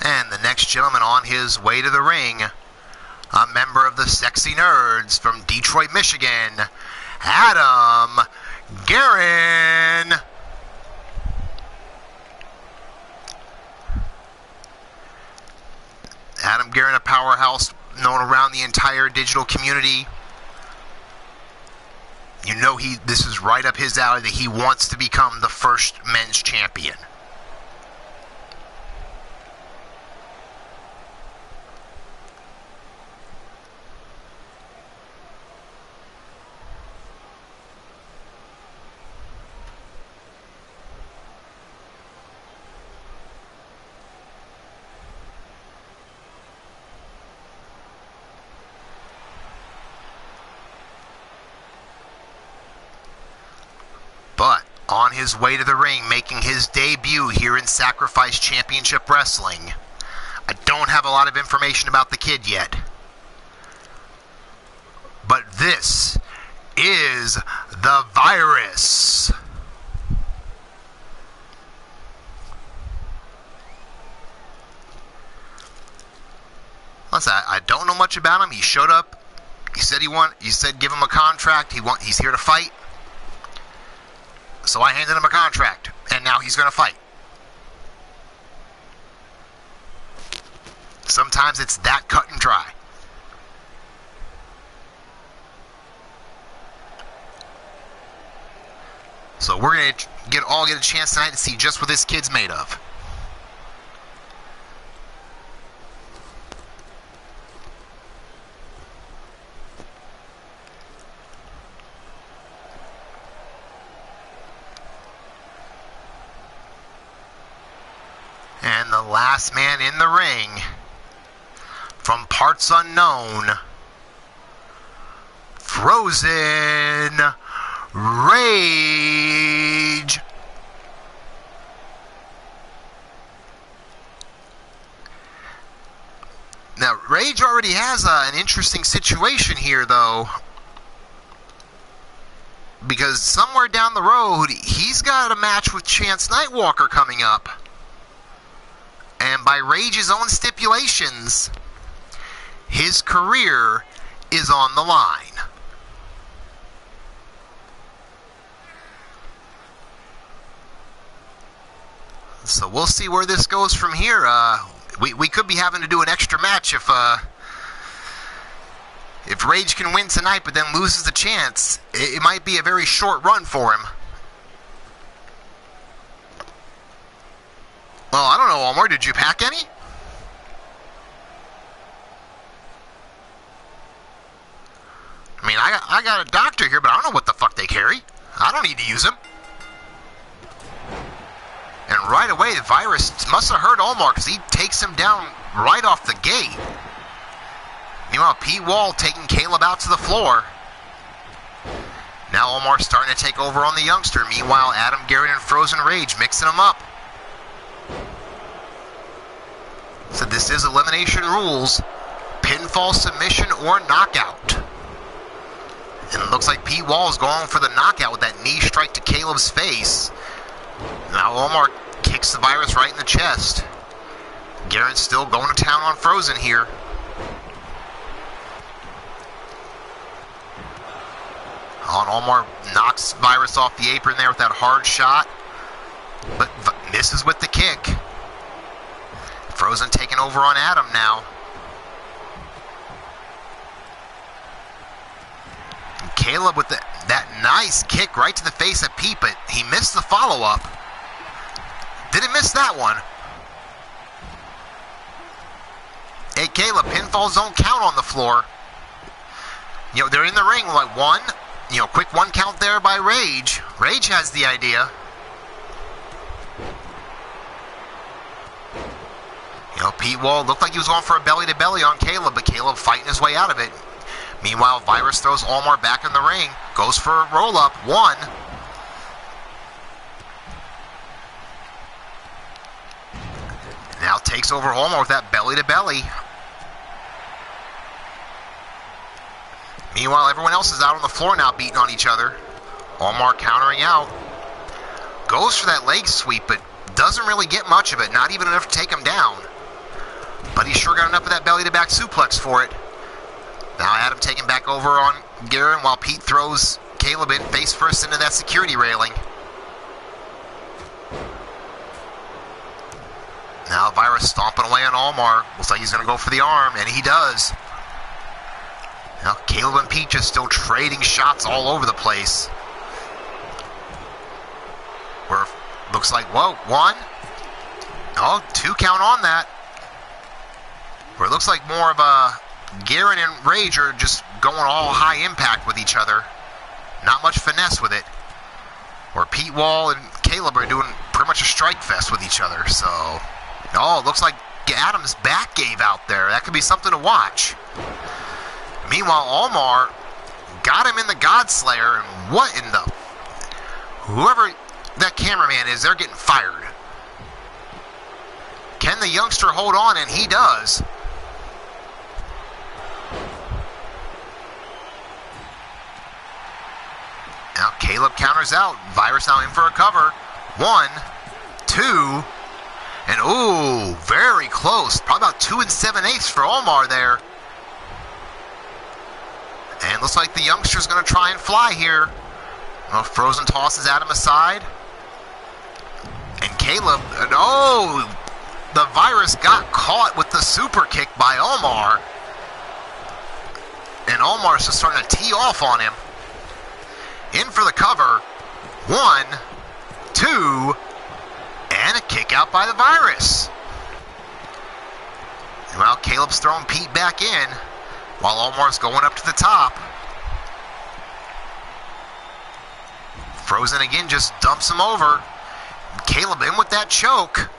Speaker 1: And the next gentleman on his way to the ring, a member of the Sexy Nerds from Detroit, Michigan, Adam Guerin. Adam Guerin, a powerhouse known around the entire digital community. You know this is right up his alley, that he wants to become the first men's champion. But on his way to the ring, making his debut here in Sacrifice Championship Wrestling, I don't have a lot of information about the kid yet. But this is the Virus. Listen, I don't know much about him. He showed up. He said give him a contract. He's here to fight. So I handed him a contract, and now he's going to fight. Sometimes it's that cut and dry. So we're going to get a chance tonight to see just what this kid's made of. And the last man in the ring, from parts unknown, Frozen Rage. Now, Rage already has an interesting situation here, though, because somewhere down the road, he's got a match with Chance Nightwalker coming up. And by Rage's own stipulations, his career is on the line. So we'll see where this goes from here. We could be having to do an extra match if Rage can win tonight but then loses the chance. It might be a very short run for him. Well, I don't know, Omar. Did you pack any? I mean, I got a doctor here, but I don't know what the fuck they carry. I don't need to use them. And right away, the Virus must have heard Omar, because he takes him down right off the gate. Meanwhile, Pete Wall taking Caleb out to the floor. Now Omar starting to take over on the youngster. Meanwhile, Adam Garrett and Frozen Rage mixing them up. So this is elimination rules. Pinfall, submission, or knockout. And it looks like Pete Wall is going for the knockout with that knee strike to Caleb's face. Now Omar kicks the Virus right in the chest. Garrett's still going to town on Frozen here. Omar knocks Virus off the apron there with that hard shot, but misses with the kick. Frozen taking over on Adam now. And Caleb with that nice kick right to the face of Pete, but he missed the follow-up. Didn't miss that one. Hey, Caleb, pinfalls don't count on the floor. You know, they're in the ring, like one, quick one count there by Rage. Rage has the idea. Pete Wall looked like he was going for a belly-to-belly on Caleb, but Caleb fighting his way out of it. Meanwhile, Virus throws Omar back in the ring. Goes for a roll-up. One. Now takes over Omar with that belly-to-belly. Meanwhile, everyone else is out on the floor now beating on each other. Omar countering out. Goes for that leg sweep, but doesn't really get much of it. Not even enough to take him down. But he sure got enough of that belly-to-back suplex for it. Now Adam taking back over on Garrett while Pete throws Caleb in face first into that security railing. Now Virus stomping away on Omar. Looks like he's going to go for the arm, and he does. Now Caleb and Pete just still trading shots all over the place. Where looks like, whoa, 1. Oh, 2 count on that. Where it looks like more of a Garen and Rage are just going all high impact with each other. Not much finesse with it. Where Pete Wall and Caleb are doing pretty much a strike fest with each other. So, oh, it looks like Adam's back gave out there. That could be something to watch. Meanwhile, Omar got him in the Godslayer, and what in the... Whoever that cameraman is, they're getting fired. Can the youngster hold on? And he does. Now Caleb counters out. Virus now in for a cover. 1, 2, and ooh, very close. Probably about 2 7/8 for Omar there. And looks like the youngster's going to try and fly here. Well, Frozen tosses Adam aside. And Caleb, oh, the Virus got caught with the super kick by Omar. And Omar's just starting to tee off on him. In for the cover. 1, 2, and a kick out by the Virus. Well, Caleb's throwing Pete back in while Omar's going up to the top. Frozen again just dumps him over. Caleb in with that choke.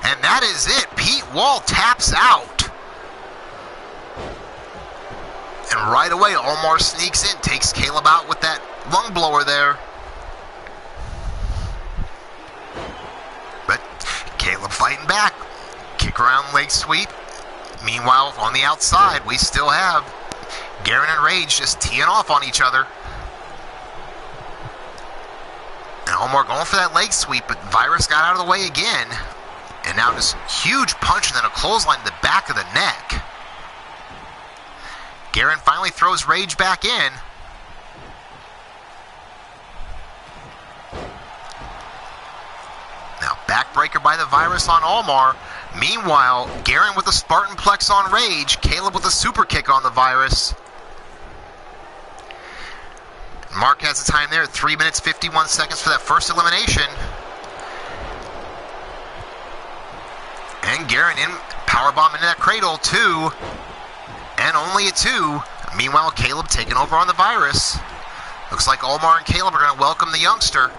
Speaker 1: And that is it. Pete Wall taps out. And right away, Omar sneaks in, takes Caleb out with that lung blower there. But Caleb fighting back. Kick around leg sweep. Meanwhile, on the outside, we still have Garen and Rage just teeing off on each other. And Omar going for that leg sweep, but Virus got out of the way again. And now this huge punch and then a clothesline to the back of the neck. Garen finally throws Rage back in. Now backbreaker by the Virus on Omar. Meanwhile, Garen with a Spartan Plex on Rage. Caleb with a super kick on the Virus. Mark has the time there at 3 minutes 51 seconds for that first elimination. And Garen in powerbomb into that cradle, 2. And only a 2. Meanwhile, Caleb taking over on the Virus. Looks like Omar and Caleb are going to welcome the youngster.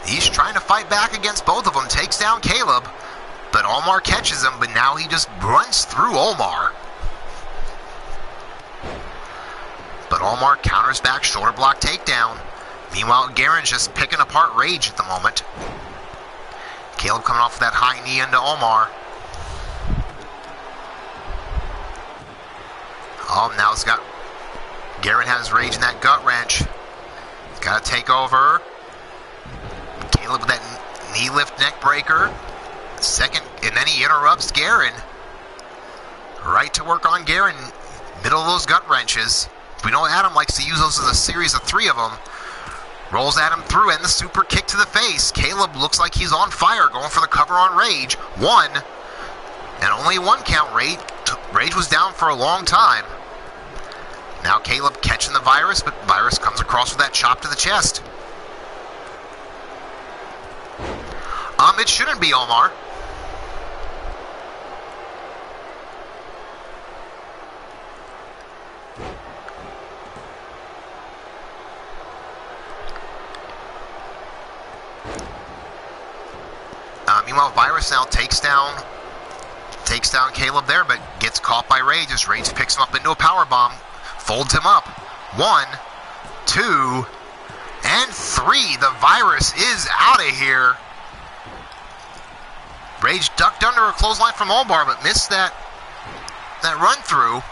Speaker 1: He's trying to fight back against both of them. Takes down Caleb. But Omar catches him, but now he just runs through Omar. But Omar counters back, shoulder block takedown. Meanwhile, Garen's just picking apart Rage at the moment. Caleb coming off with that high knee into Omar. Oh, now it's got... Garen has Rage in that gut wrench. He's got to take over. Caleb with that knee lift neck breaker. Second, and then he interrupts Garen. Right to work on Garen. Middle of those gut wrenches. We know Adam likes to use those as a series of 3 of them. Rolls Adam through and the super kick to the face. Caleb looks like he's on fire, going for the cover on Rage. 1. And only 1 count. Rage was down for a long time. Now Caleb catching the Virus, but Virus comes across with that chop to the chest. It shouldn't be Omar. Meanwhile, Virus now takes down Caleb there, but gets caught by Rage as Rage picks him up into a powerbomb, folds him up. 1, 2, and 3. The Virus is out of here. Rage ducked under a clothesline from Omar, but missed that run through.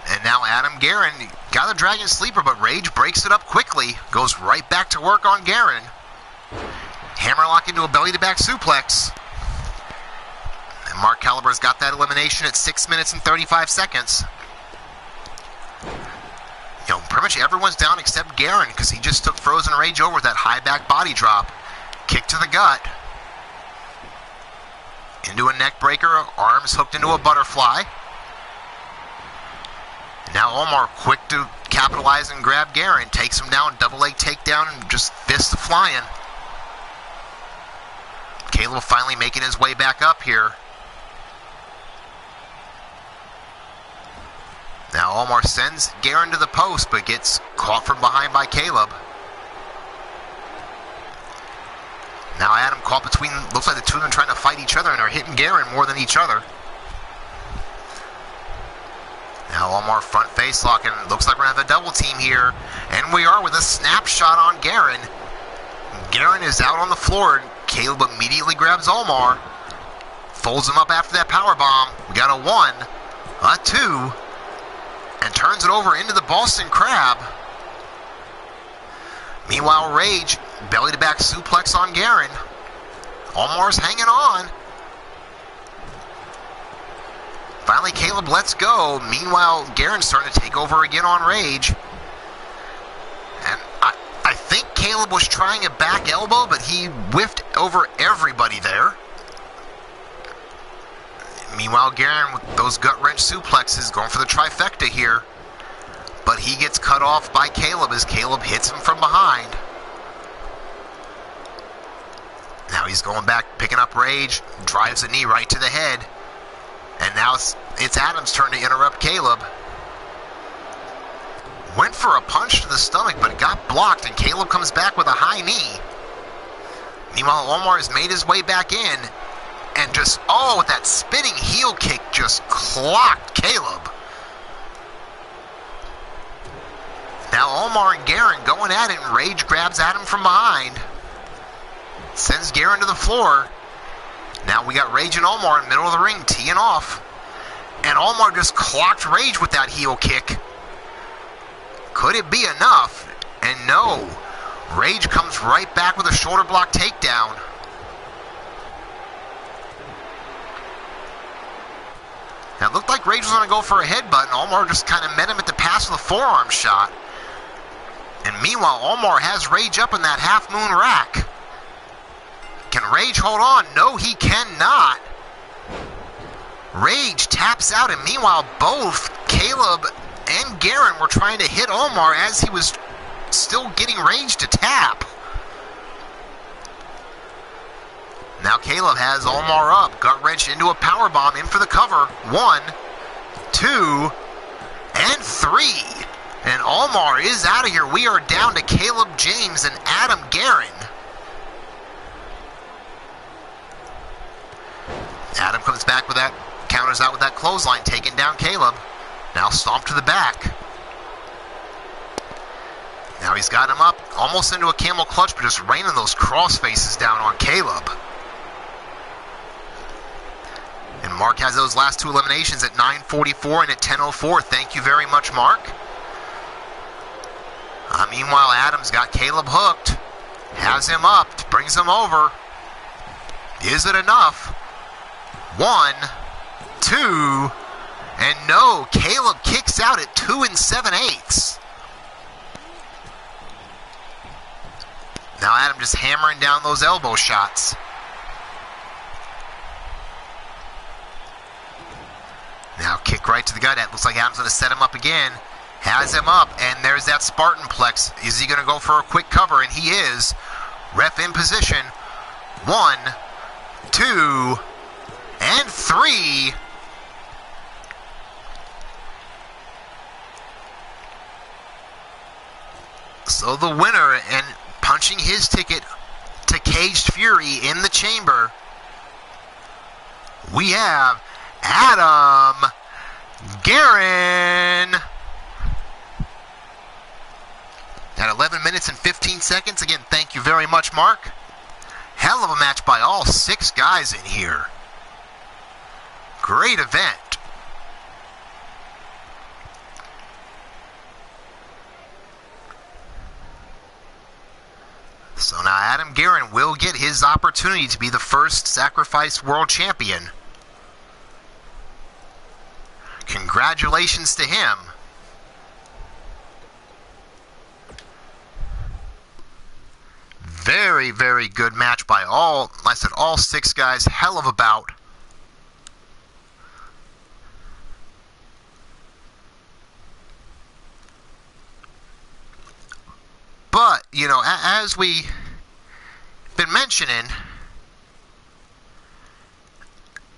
Speaker 1: And now Adam Garen got the Dragon Sleeper, but Rage breaks it up quickly. Goes right back to work on Garen. Hammerlock into a belly-to-back suplex. And Mark Caliber's got that elimination at 6 minutes and 35 seconds. You know, pretty Pretty much everyone's down except Guerin because he just took Frozen Rage over with that high back body drop. Kick to the gut. Into a neck breaker, arms hooked into a butterfly. Now Omar quick to capitalize and grab Guerin. Takes him down, double leg takedown, and just fists flying. Caleb finally making his way back up here. Now Omar sends Guerin to the post, but gets caught from behind by Caleb. Now Adam caught between, looks like the two of them trying to fight each other and are hitting Guerin more than each other. Now Omar front face lock, and looks like we're going to have a double team here. And we are with a snapshot on Guerin. Guerin is out on the floor, and Caleb immediately grabs Omar. Folds him up after that power bomb. We got a 1, a 2, and turns it over into the Boston Crab. Meanwhile, Rage, belly to back suplex on Guerin. Omar's hanging on. Finally, Caleb lets go. Meanwhile, Guerin's starting to take over again on Rage. And I think Caleb was trying a back elbow, but he whiffed over everybody there. Meanwhile, Guerin with those gut-wrench suplexes going for the trifecta here. But he gets cut off by Caleb as Caleb hits him from behind. Now he's going back, picking up Rage, drives a knee right to the head. And now it's Adam's turn to interrupt Caleb. Went for a punch to the stomach, but it got blocked, and Caleb comes back with a high knee. Meanwhile, Omar has made his way back in, and just, with that spinning heel kick just clocked Caleb. Now Omar and Guerin going at it, and Rage grabs Adam from behind. Sends Guerin to the floor. Now we got Rage and Omar in the middle of the ring, teeing off. And Omar just clocked Rage with that heel kick. Could it be enough? And no. Rage comes right back with a shoulder block takedown. Now it looked like Rage was going to go for a headbutt, and Omar just kind of met him at the pass with a forearm shot. And meanwhile, Omar has Rage up in that half-moon rack. Can Rage hold on? No, he cannot. Rage taps out, and meanwhile, both Caleb and Guerin were trying to hit Omar as he was still getting Rage to tap. Now Caleb has Omar up, gut wrench into a power bomb, in for the cover. 1, 2, and 3. And Omar is out of here. We are down to Caleb James and Adam Guerin. Adam comes back with that, counters out with that clothesline, taking down Caleb. Now stomp to the back. Now he's got him up, almost into a camel clutch, but just raining those cross faces down on Caleb. And Mark has those last two eliminations at 9:44 and at 10:04. Thank you very much, Mark. Meanwhile, Adam's got Caleb hooked. Has him up, brings him over. Is it enough? 1, 2, and no. Caleb kicks out at 2 7/8. Now Adam just hammering down those elbow shots. Now kick right to the gut. It looks like Adam's going to set him up again. Has him up, and there's that Spartanplex. Is he going to go for a quick cover? And he is. Ref in position. 1, 2, and 3. So the winner, and punching his ticket to Caged Fury in the chamber, we have Adam Guerin. At 11 minutes and 15 seconds. Again, thank you very much, Mark. Hell of a match by all 6 guys in here. Great event. So now Adam Guerin will get his opportunity to be the first Sacrifice World Champion. Congratulations to him. Very, very good match by all 6 guys. Hell of a bout. But, you know, as we've been mentioning,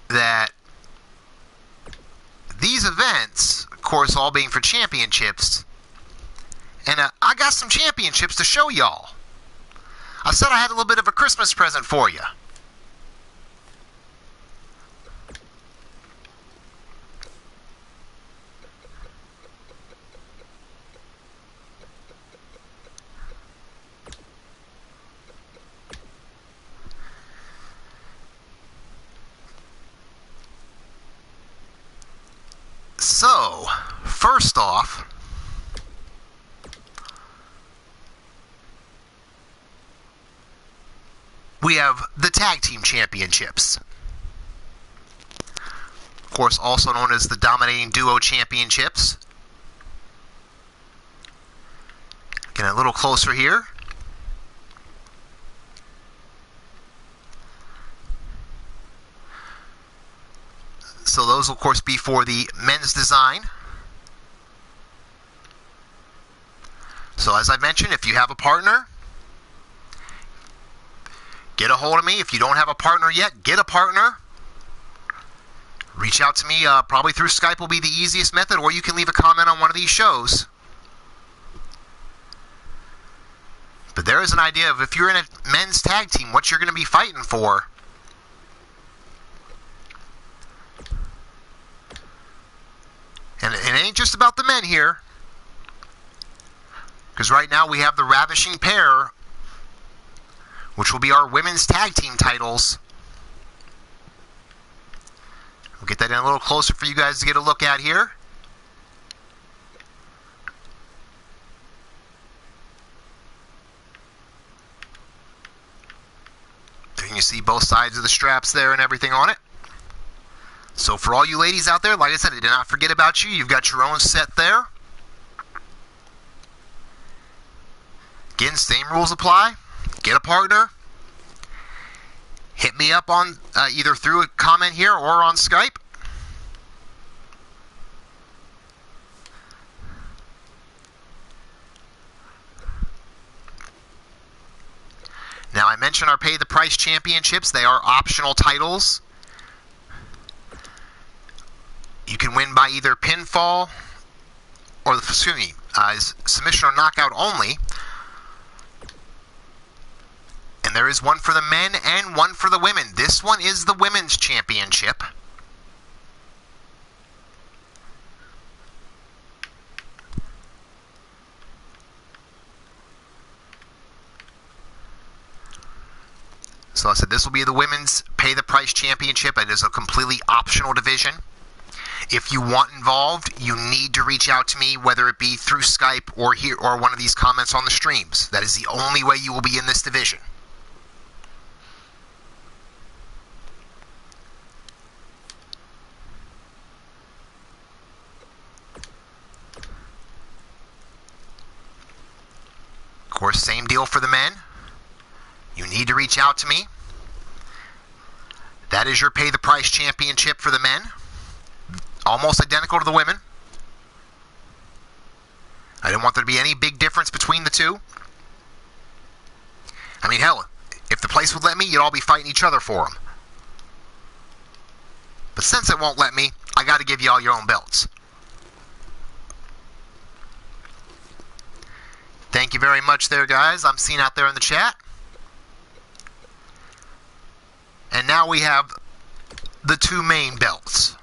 Speaker 1: that these events, of course, all being for championships, and I got some championships to show y'all. I said I had a little bit of a Christmas present for you. So, first off, we have the Tag Team Championships. Of course, also known as the Dominating Duo Championships. Getting a little closer here. So those will, of course, be for the men's design. So as I mentioned, if you have a partner, get a hold of me. If you don't have a partner yet, get a partner. Reach out to me. Probably through Skype will be the easiest method, or you can leave a comment on one of these shows. But there is an idea of if you're in a men's tag team, what you're going to be fighting for. And it ain't just about the men here. Because right now we have the Ravishing Pair, which will be our women's tag team titles. We'll get that in a little closer for you guys to get a look at here. There you can see both sides of the straps there and everything on it. So for all you ladies out there, like I said, I did not forget about you. You've got your own set there. Again, same rules apply. Get a partner. Hit me up on either through a comment here or on Skype. Now, I mentioned our Pay the Price Championships. They are optional titles. You can win by either pinfall or, submission or knockout only. And there is one for the men and one for the women. This one is the women's championship. So I said this will be the women's Pay the Price Championship. It is a completely optional division. If you want involved, you need to reach out to me, whether it be through Skype or here or one of these comments on the streams. That is the only way you will be in this division. Of course, same deal for the men. You need to reach out to me. That is your Pay the Price Championship for the men. Almost identical to the women. I didn't want there to be any big difference between the two. I mean, hell, if the place would let me, you'd all be fighting each other for them. But since it won't let me, I got to give you all your own belts. Thank you very much there, guys. I'm seen out there in the chat. And now we have the two main belts.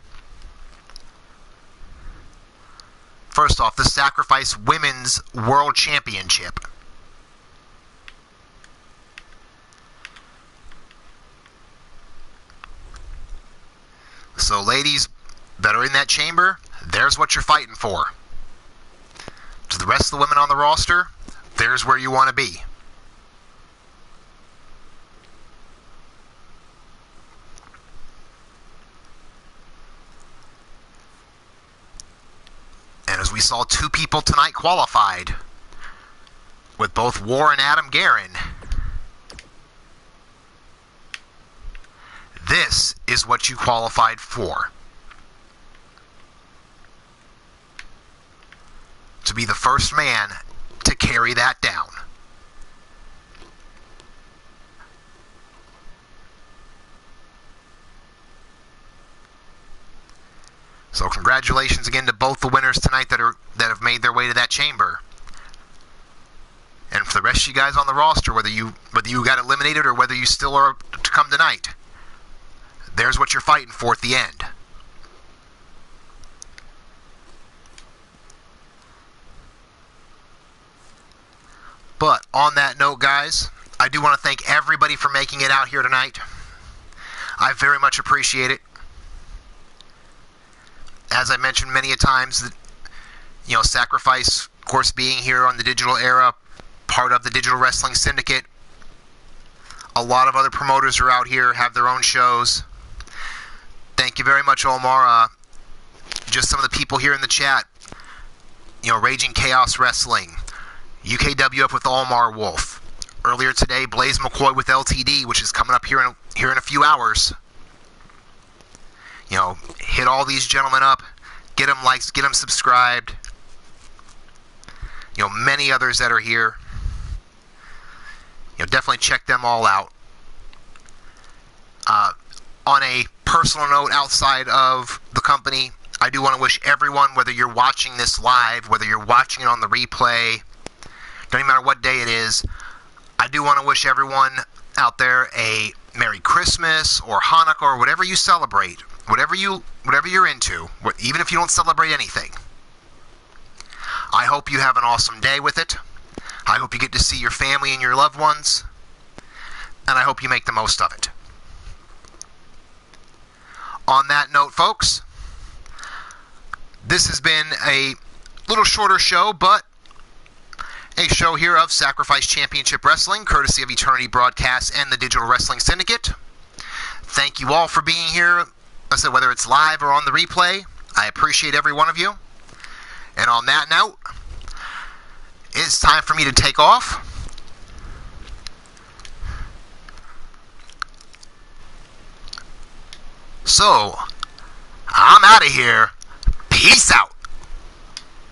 Speaker 1: First off, the Sacrifice Women's World Championship. So, ladies that are in that chamber, there's what you're fighting for. To the rest of the women on the roster, there's where you want to be. And as we saw, two people tonight qualified, with both War and Adam Guerin. this is what you qualified for. To be the first man to carry that down. So congratulations again to both the winners tonight that have made their way to that chamber. And for the rest of you guys on the roster, whether you got eliminated or whether you still are to come tonight, there's what you're fighting for at the end. But on that note, guys, I do want to thank everybody for making it out here tonight. I very much appreciate it. As I mentioned many a times, Sacrifice, of course, being here on the digital era, part of the Digital Wrestling Syndicate. A lot of other promoters are out here, have their own shows. Thank you very much, Omar. Just some of the people here in the chat. Raging Chaos Wrestling, UKWF with Omar Wolf. Earlier today, Blaze McCoy with LTD, which is coming up here in a few hours. Hit all these gentlemen up, get them likes, get them subscribed. Many others that are here. Definitely check them all out. On a personal note, outside of the company, I do want to wish everyone, whether you're watching this live, whether you're watching it on the replay, doesn't matter what day it is, I do want to wish everyone out there a Merry Christmas or Hanukkah or whatever you celebrate, whatever you're into, even if you don't celebrate anything. I hope you have an awesome day with it. I hope you get to see your family and your loved ones, and I hope you make the most of it. On that note, folks, this has been a little shorter show, but a show here of Sacrifice Championship Wrestling, courtesy of Eternity Broadcast and the Digital Wrestling Syndicate. Thank you all for being here. I said, whether it's live or on the replay, I appreciate every one of you. And on that note, it's time for me to take off. So, I'm out of here. Peace out.